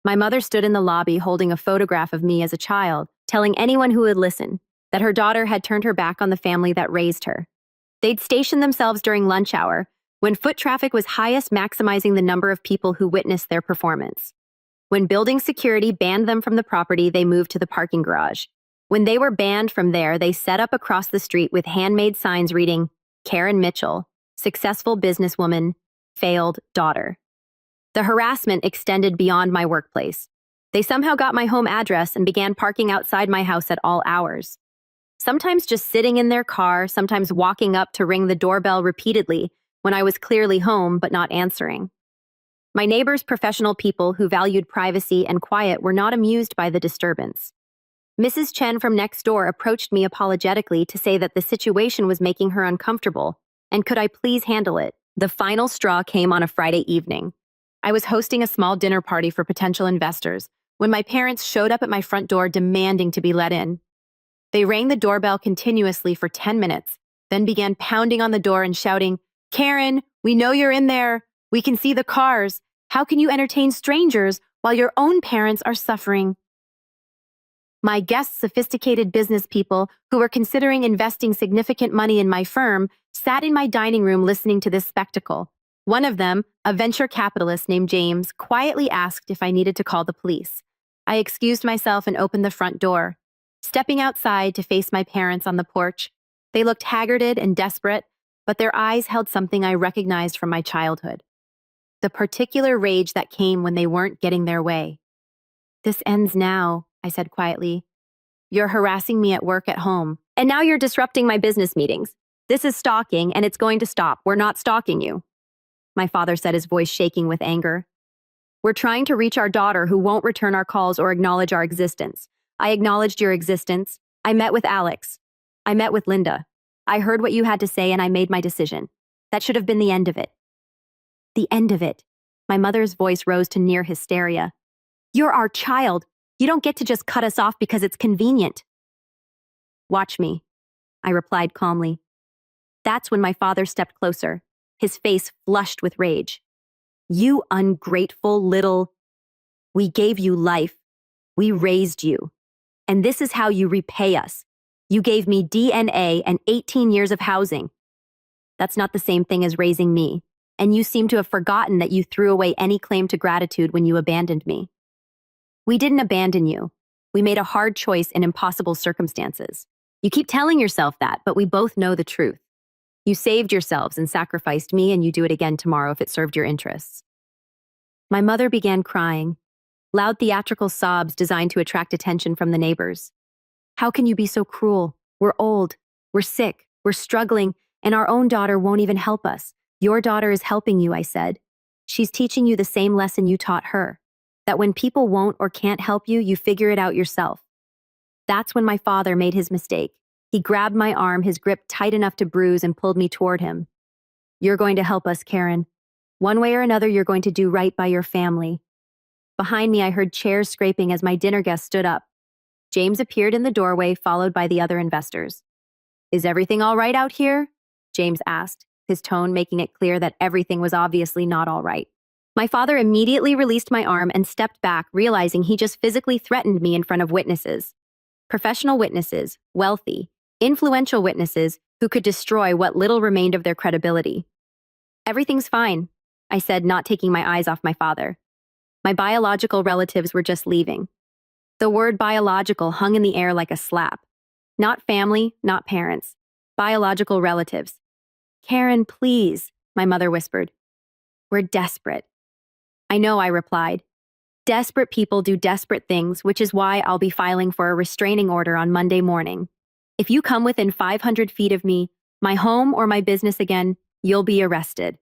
My mother stood in the lobby holding a photograph of me as a child, telling anyone who would listen that her daughter had turned her back on the family that raised her. They'd station themselves during lunch hour, when foot traffic was highest, maximizing the number of people who witnessed their performance. When building security banned them from the property, they moved to the parking garage. When they were banned from there, they set up across the street with handmade signs reading, Karen Mitchell, successful businesswoman, failed daughter. The harassment extended beyond my workplace. They somehow got my home address and began parking outside my house at all hours. Sometimes just sitting in their car, sometimes walking up to ring the doorbell repeatedly when I was clearly home but not answering. My neighbors, professional people who valued privacy and quiet, were not amused by the disturbance. Mrs. Chen from next door approached me apologetically to say that the situation was making her uncomfortable, and could I please handle it? The final straw came on a Friday evening. I was hosting a small dinner party for potential investors when my parents showed up at my front door demanding to be let in. They rang the doorbell continuously for 10 minutes, then began pounding on the door and shouting, "Karen, we know you're in there. We can see the cars. How can you entertain strangers while your own parents are suffering?" My guests, sophisticated business people who were considering investing significant money in my firm, sat in my dining room listening to this spectacle. One of them, a venture capitalist named James, quietly asked if I needed to call the police. I excused myself and opened the front door. Stepping outside to face my parents on the porch, they looked haggarded and desperate, but their eyes held something I recognized from my childhood. The particular rage that came when they weren't getting their way. "This ends now," I said quietly. "You're harassing me at work at home, and now you're disrupting my business meetings. This is stalking, and it's going to stop. We're not stalking you," my father said, his voice shaking with anger. "We're trying to reach our daughter who won't return our calls or acknowledge our existence. I acknowledged your existence. I met with Alex. I met with Linda. I heard what you had to say and I made my decision. That should have been the end of it." "The end of it." My mother's voice rose to near hysteria. "You're our child. You don't get to just cut us off because it's convenient." "Watch me," I replied calmly. That's when my father stepped closer, his face flushed with rage. "You ungrateful little... We gave you life. We raised you. And this is how you repay us. You gave me DNA and 18 years of housing. That's not the same thing as raising me, and you seem to have forgotten that you threw away any claim to gratitude when you abandoned me. We didn't abandon you. We made a hard choice in impossible circumstances. You keep telling yourself that, but we both know the truth. You saved yourselves and sacrificed me, and you do it again tomorrow if it served your interests." My mother began crying, loud theatrical sobs designed to attract attention from the neighbors. "How can you be so cruel? We're old, we're sick, we're struggling, and our own daughter won't even help us. Your daughter is helping you," I said. "She's teaching you the same lesson you taught her, that when people won't or can't help you, you figure it out yourself." That's when my father made his mistake. He grabbed my arm, his grip tight enough to bruise, and pulled me toward him. "You're going to help us, Karen. One way or another, you're going to do right by your family." Behind me, I heard chairs scraping as my dinner guest stood up. James appeared in the doorway, followed by the other investors. "Is everything all right out here?" James asked, his tone making it clear that everything was obviously not all right. My father immediately released my arm and stepped back, realizing he just physically threatened me in front of witnesses. Professional witnesses, wealthy, influential witnesses who could destroy what little remained of their credibility. "Everything's fine," I said, not taking my eyes off my father. My biological relatives were just leaving. The word biological hung in the air like a slap. Not family, not parents. Biological relatives. "Karen, please," my mother whispered. "We're desperate." "I know," I replied. "Desperate people do desperate things, which is why I'll be filing for a restraining order on Monday morning. If you come within 500 feet of me, my home or my business again, you'll be arrested."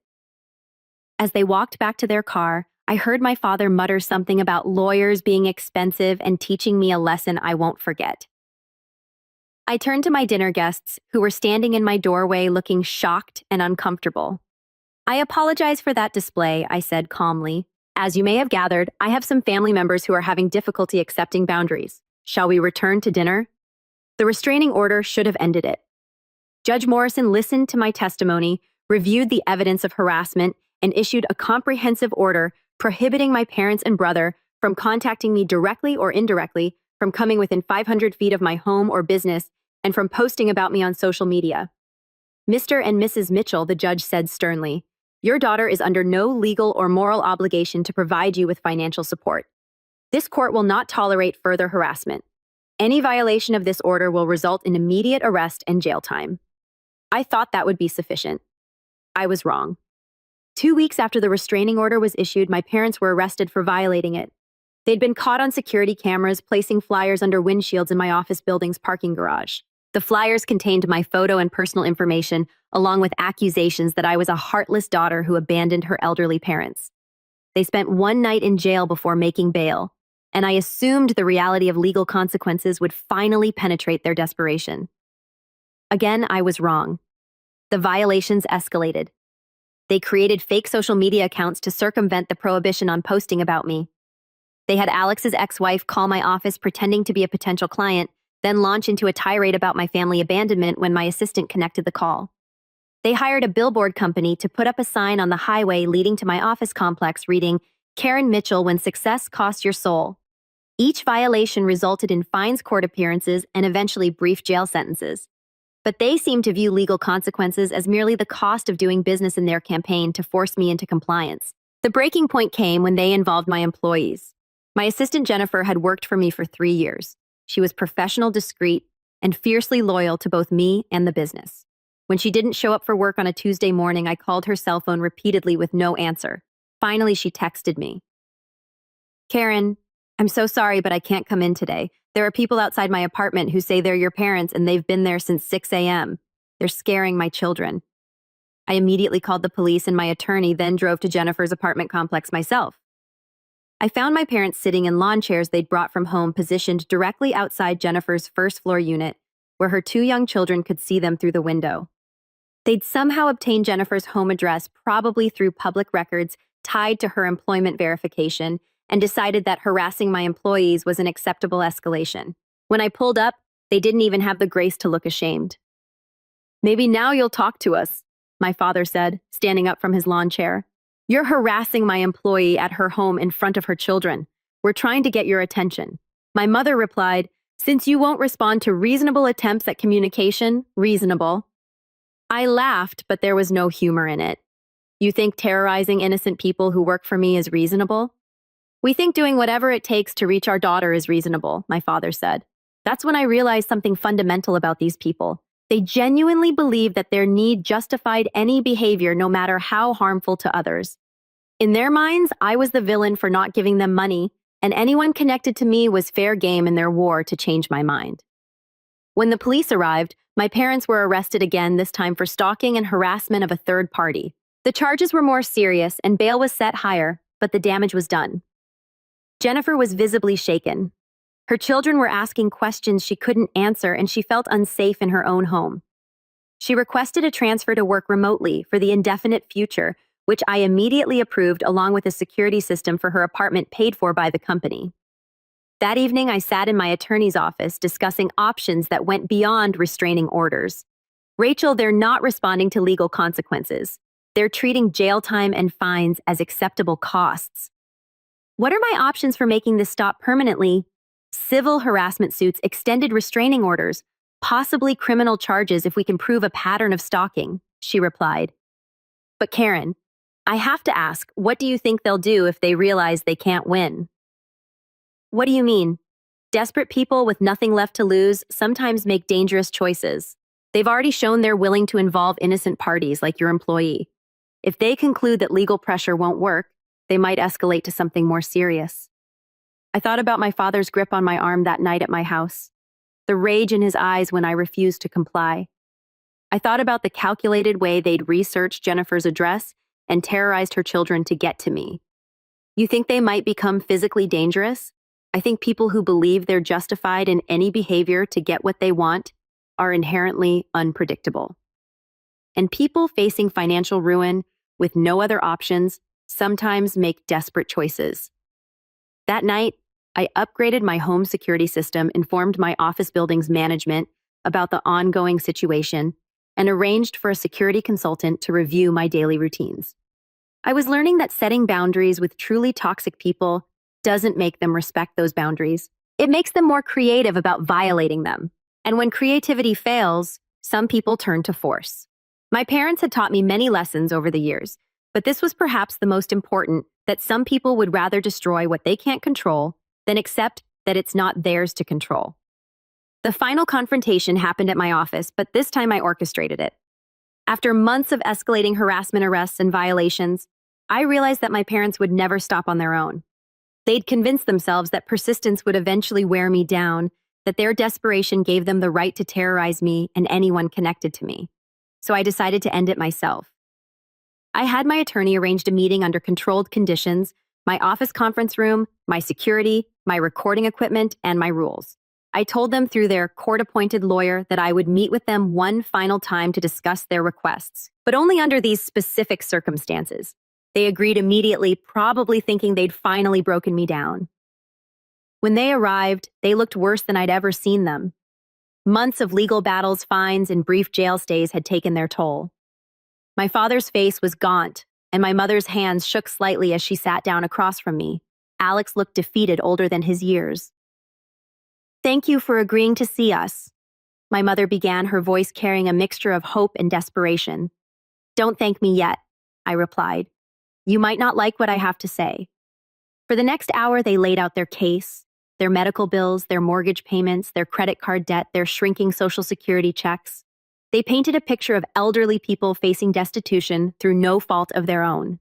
As they walked back to their car, I heard my father mutter something about lawyers being expensive and teaching me a lesson I won't forget. I turned to my dinner guests, who were standing in my doorway looking shocked and uncomfortable. "I apologize for that display," I said calmly. "As you may have gathered, I have some family members who are having difficulty accepting boundaries. Shall we return to dinner?" The restraining order should have ended it. Judge Morrison listened to my testimony, reviewed the evidence of harassment, and issued a comprehensive order prohibiting my parents and brother from contacting me directly or indirectly, from coming within 500 feet of my home or business, and from posting about me on social media. "Mr. and Mrs. Mitchell," the judge said sternly, "your daughter is under no legal or moral obligation to provide you with financial support. This court will not tolerate further harassment. Any violation of this order will result in immediate arrest and jail time." I thought that would be sufficient. I was wrong. 2 weeks after the restraining order was issued, my parents were arrested for violating it. They'd been caught on security cameras placing flyers under windshields in my office building's parking garage. The flyers contained my photo and personal information, along with accusations that I was a heartless daughter who abandoned her elderly parents. They spent one night in jail before making bail, and I assumed the reality of legal consequences would finally penetrate their desperation. Again, I was wrong. The violations escalated. They created fake social media accounts to circumvent the prohibition on posting about me. They had Alex's ex-wife call my office pretending to be a potential client, then launch into a tirade about my family abandonment when my assistant connected the call. They hired a billboard company to put up a sign on the highway leading to my office complex reading, "Karen Mitchell, when success costs your soul." Each violation resulted in fines, court appearances, and eventually brief jail sentences. But they seemed to view legal consequences as merely the cost of doing business in their campaign to force me into compliance. The breaking point came when they involved my employees. My assistant Jennifer had worked for me for 3 years. She was professional, discreet, and fiercely loyal to both me and the business. When she didn't show up for work on a Tuesday morning, I called her cell phone repeatedly with no answer. Finally, she texted me. "Karen, I'm so sorry, but I can't come in today. There are people outside my apartment who say they're your parents and they've been there since 6 a.m. They're scaring my children." I immediately called the police and my attorney, then drove to Jennifer's apartment complex myself. I found my parents sitting in lawn chairs they'd brought from home, positioned directly outside Jennifer's first-floor unit, where her 2 young children could see them through the window. They'd somehow obtained Jennifer's home address, probably through public records tied to her employment verification, and decided that harassing my employees was an acceptable escalation. When I pulled up, they didn't even have the grace to look ashamed. "Maybe now you'll talk to us," my father said, standing up from his lawn chair. "You're harassing my employee at her home in front of her children. We're trying to get your attention." My mother replied, "Since you won't respond to reasonable attempts at communication, reasonable." I laughed, but there was no humor in it. "You think terrorizing innocent people who work for me is reasonable?" "We think doing whatever it takes to reach our daughter is reasonable," my father said. That's when I realized something fundamental about these people. They genuinely believe that their need justified any behavior, no matter how harmful to others. In their minds, I was the villain for not giving them money, and anyone connected to me was fair game in their war to change my mind. When the police arrived, my parents were arrested again, this time for stalking and harassment of a third party. The charges were more serious and bail was set higher, but the damage was done. Jennifer was visibly shaken. Her children were asking questions she couldn't answer, and she felt unsafe in her own home. She requested a transfer to work remotely for the indefinite future, which I immediately approved, along with a security system for her apartment paid for by the company. That evening, I sat in my attorney's office discussing options that went beyond restraining orders. Rachel, they're not responding to legal consequences. They're treating jail time and fines as acceptable costs. What are my options for making this stop permanently? Civil harassment suits, extended restraining orders, possibly criminal charges if we can prove a pattern of stalking, she replied. But Karen, I have to ask, what do you think they'll do if they realize they can't win? What do you mean? Desperate people with nothing left to lose sometimes make dangerous choices. They've already shown they're willing to involve innocent parties like your employee. If they conclude that legal pressure won't work, they might escalate to something more serious. I thought about my father's grip on my arm that night at my house, the rage in his eyes when I refused to comply. I thought about the calculated way they'd researched Jennifer's address and terrorized her children to get to me. You think they might become physically dangerous? I think people who believe they're justified in any behavior to get what they want are inherently unpredictable. And people facing financial ruin with no other options sometimes make desperate choices. That night, I upgraded my home security system, informed my office building's management about the ongoing situation, and arranged for a security consultant to review my daily routines. I was learning that setting boundaries with truly toxic people doesn't make them respect those boundaries. It makes them more creative about violating them. And when creativity fails, some people turn to force. My parents had taught me many lessons over the years, but this was perhaps the most important, that some people would rather destroy what they can't control than accept that it's not theirs to control. The final confrontation happened at my office, but this time I orchestrated it. After months of escalating harassment, arrests, and violations, I realized that my parents would never stop on their own. They'd convinced themselves that persistence would eventually wear me down, that their desperation gave them the right to terrorize me and anyone connected to me. So I decided to end it myself. I had my attorney arranged a meeting under controlled conditions, my office conference room, my security, my recording equipment, and my rules. I told them through their court-appointed lawyer that I would meet with them one final time to discuss their requests, but only under these specific circumstances. They agreed immediately, probably thinking they'd finally broken me down. When they arrived, they looked worse than I'd ever seen them. Months of legal battles, fines, and brief jail stays had taken their toll. My father's face was gaunt, and my mother's hands shook slightly as she sat down across from me. Alex looked defeated, older than his years. "Thank you for agreeing to see us," my mother began, her voice carrying a mixture of hope and desperation. "Don't thank me yet," I replied. "You might not like what I have to say." For the next hour, they laid out their case, their medical bills, their mortgage payments, their credit card debt, their shrinking Social Security checks. They painted a picture of elderly people facing destitution through no fault of their own.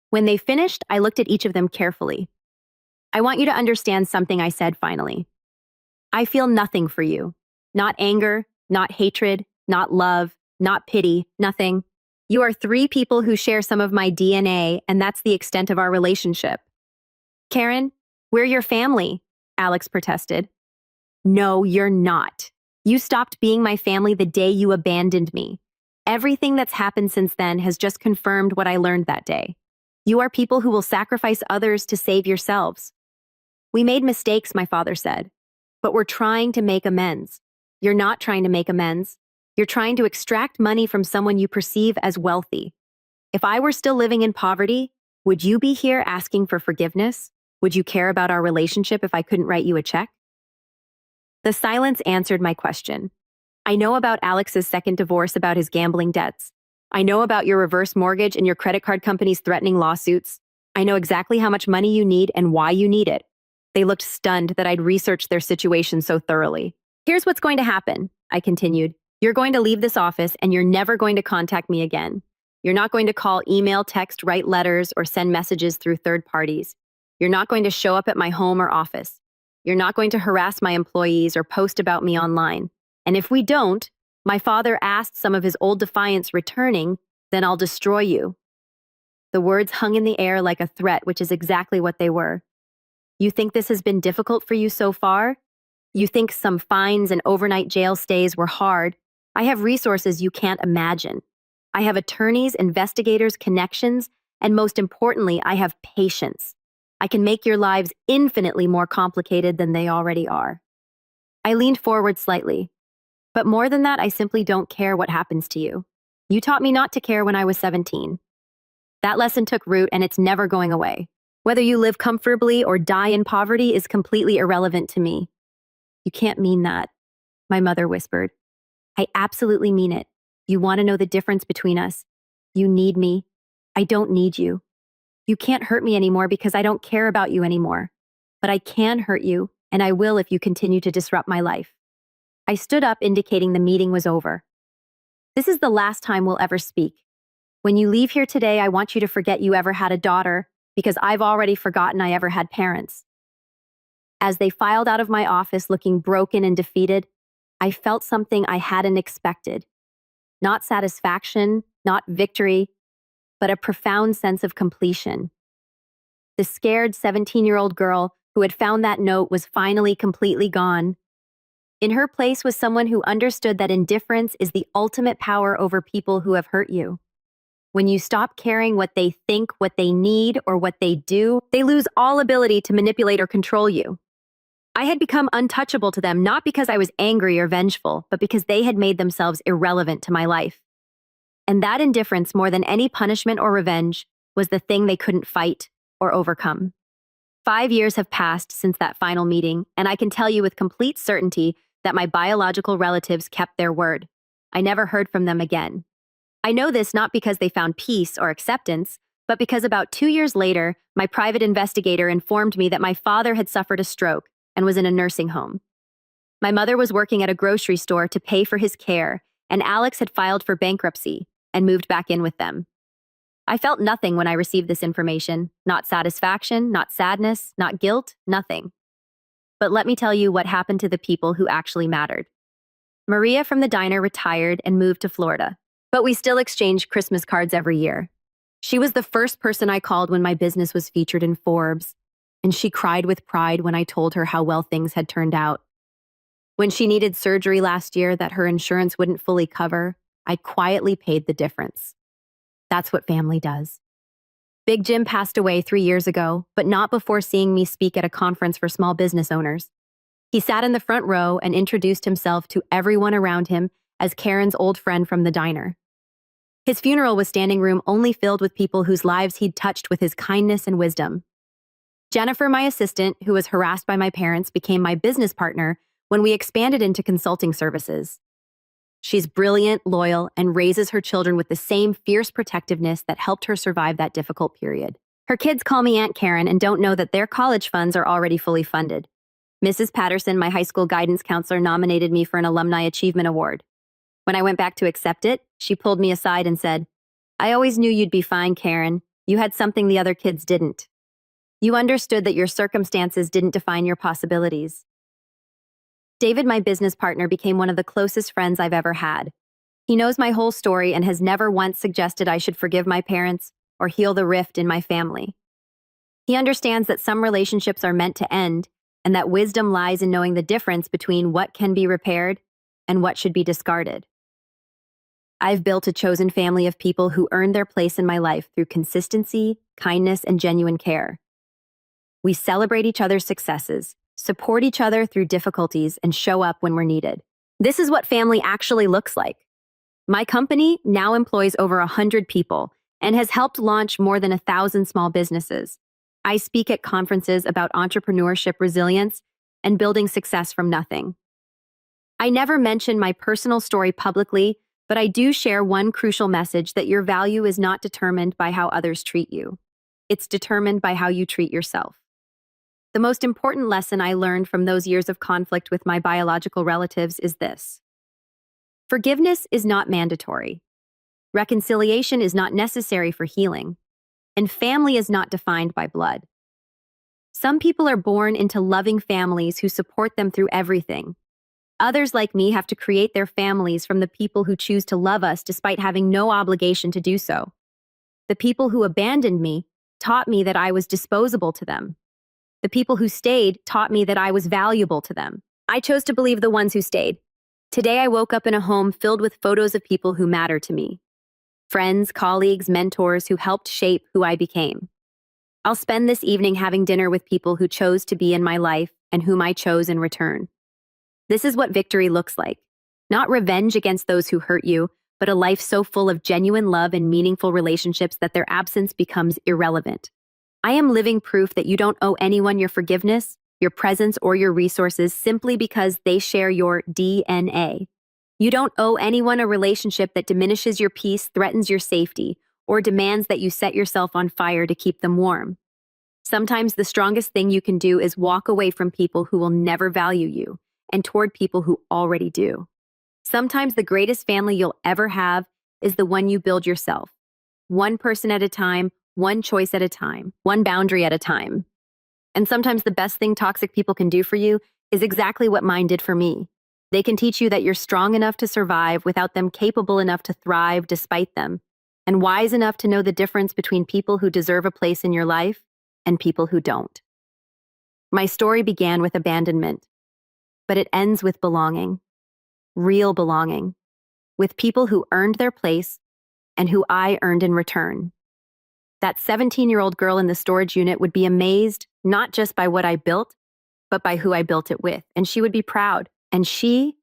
When they finished, I looked at each of them carefully. "I want you to understand something," I said finally. "I feel nothing for you. Not anger, not hatred, not love, not pity, nothing. You are three people who share some of my DNA, and that's the extent of our relationship." "Karen, we're your family," Alex protested. "No, you're not. You stopped being my family the day you abandoned me. Everything that's happened since then has just confirmed what I learned that day. You are people who will sacrifice others to save yourselves." "We made mistakes," my father said, "but we're trying to make amends." "You're not trying to make amends. You're trying to extract money from someone you perceive as wealthy. If I were still living in poverty, would you be here asking for forgiveness? Would you care about our relationship if I couldn't write you a check?" The silence answered my question. I know about Alex's second divorce, about his gambling debts. I know about your reverse mortgage and your credit card company's threatening lawsuits. I know exactly how much money you need and why you need it. They looked stunned that I'd researched their situation so thoroughly. "Here's what's going to happen," I continued. "You're going to leave this office and you're never going to contact me again. You're not going to call, email, text, write letters, or send messages through third parties. You're not going to show up at my home or office. You're not going to harass my employees or post about me online. And if we don't, my father asked some of his old defiance returning, then I'll destroy you." The words hung in the air like a threat, which is exactly what they were. You think this has been difficult for you so far? You think some fines and overnight jail stays were hard? I have resources you can't imagine. I have attorneys, investigators, connections, and most importantly, I have patience. I can make your lives infinitely more complicated than they already are. I leaned forward slightly. But more than that, I simply don't care what happens to you. You taught me not to care when I was 17. That lesson took root and it's never going away. Whether you live comfortably or die in poverty is completely irrelevant to me. You can't mean that, my mother whispered. I absolutely mean it. You want to know the difference between us. You need me. I don't need you. You can't hurt me anymore because I don't care about you anymore. But I can hurt you, and I will if you continue to disrupt my life. I stood up, indicating the meeting was over. This is the last time we'll ever speak. When you leave here today, I want you to forget you ever had a daughter, because I've already forgotten I ever had parents. As they filed out of my office looking broken and defeated, I felt something I hadn't expected. Not satisfaction, not victory, but a profound sense of completion. The scared 17-year-old girl who had found that note was finally completely gone. In her place was someone who understood that indifference is the ultimate power over people who have hurt you. When you stop caring what they think, what they need, or what they do, they lose all ability to manipulate or control you. I had become untouchable to them not because I was angry or vengeful, but because they had made themselves irrelevant to my life. And that indifference, more than any punishment or revenge, was the thing they couldn't fight or overcome. 5 years have passed since that final meeting, and I can tell you with complete certainty that my biological relatives kept their word. I never heard from them again. I know this not because they found peace or acceptance, but because about 2 years later, my private investigator informed me that my father had suffered a stroke and was in a nursing home. My mother was working at a grocery store to pay for his care, and Alex had filed for bankruptcy and moved back in with them. I felt nothing when I received this information, not satisfaction, not sadness, not guilt, nothing. But let me tell you what happened to the people who actually mattered. Maria from the diner retired and moved to Florida, but we still exchange Christmas cards every year. She was the first person I called when my business was featured in Forbes, and she cried with pride when I told her how well things had turned out. When she needed surgery last year that her insurance wouldn't fully cover, I quietly paid the difference. That's what family does. Big Jim passed away 3 years ago, but not before seeing me speak at a conference for small business owners. He sat in the front row and introduced himself to everyone around him as Karen's old friend from the diner. His funeral was standing room only filled with people whose lives he'd touched with his kindness and wisdom. Jennifer, my assistant, who was harassed by my parents, became my business partner when we expanded into consulting services. She's brilliant, loyal, and raises her children with the same fierce protectiveness that helped her survive that difficult period. Her kids call me Aunt Karen and don't know that their college funds are already fully funded. Mrs. Patterson, my high school guidance counselor, nominated me for an Alumni Achievement Award. When I went back to accept it, she pulled me aside and said, "I always knew you'd be fine, Karen. You had something the other kids didn't. You understood that your circumstances didn't define your possibilities." David, my business partner, became one of the closest friends I've ever had. He knows my whole story and has never once suggested I should forgive my parents or heal the rift in my family. He understands that some relationships are meant to end and that wisdom lies in knowing the difference between what can be repaired and what should be discarded. I've built a chosen family of people who earned their place in my life through consistency, kindness, and genuine care. We celebrate each other's successes, support each other through difficulties, and show up when we're needed. This is what family actually looks like. My company now employs over 100 people and has helped launch more than 1,000 small businesses. I speak at conferences about entrepreneurship, resilience, and building success from nothing. I never mention my personal story publicly, but I do share one crucial message: that your value is not determined by how others treat you. It's determined by how you treat yourself. The most important lesson I learned from those years of conflict with my biological relatives is this: forgiveness is not mandatory. Reconciliation is not necessary for healing. And family is not defined by blood. Some people are born into loving families who support them through everything. Others, like me, have to create their families from the people who choose to love us despite having no obligation to do so. The people who abandoned me taught me that I was disposable to them. The people who stayed taught me that I was valuable to them. I chose to believe the ones who stayed. Today, I woke up in a home filled with photos of people who matter to me. Friends, colleagues, mentors who helped shape who I became. I'll spend this evening having dinner with people who chose to be in my life and whom I chose in return. This is what victory looks like. Not revenge against those who hurt you, but a life so full of genuine love and meaningful relationships that their absence becomes irrelevant. I am living proof that you don't owe anyone your forgiveness, your presence, or your resources simply because they share your DNA. You don't owe anyone a relationship that diminishes your peace, threatens your safety, or demands that you set yourself on fire to keep them warm. Sometimes the strongest thing you can do is walk away from people who will never value you and toward people who already do. Sometimes the greatest family you'll ever have is the one you build yourself. One person at a time, one choice at a time, one boundary at a time. And sometimes the best thing toxic people can do for you is exactly what mine did for me. They can teach you that you're strong enough to survive without them, capable enough to thrive despite them, and wise enough to know the difference between people who deserve a place in your life and people who don't. My story began with abandonment, but it ends with belonging. Real belonging. With people who earned their place and who I earned in return. That 17-year-old girl in the storage unit would be amazed not just by what I built, but by who I built it with, and she would be proud. And she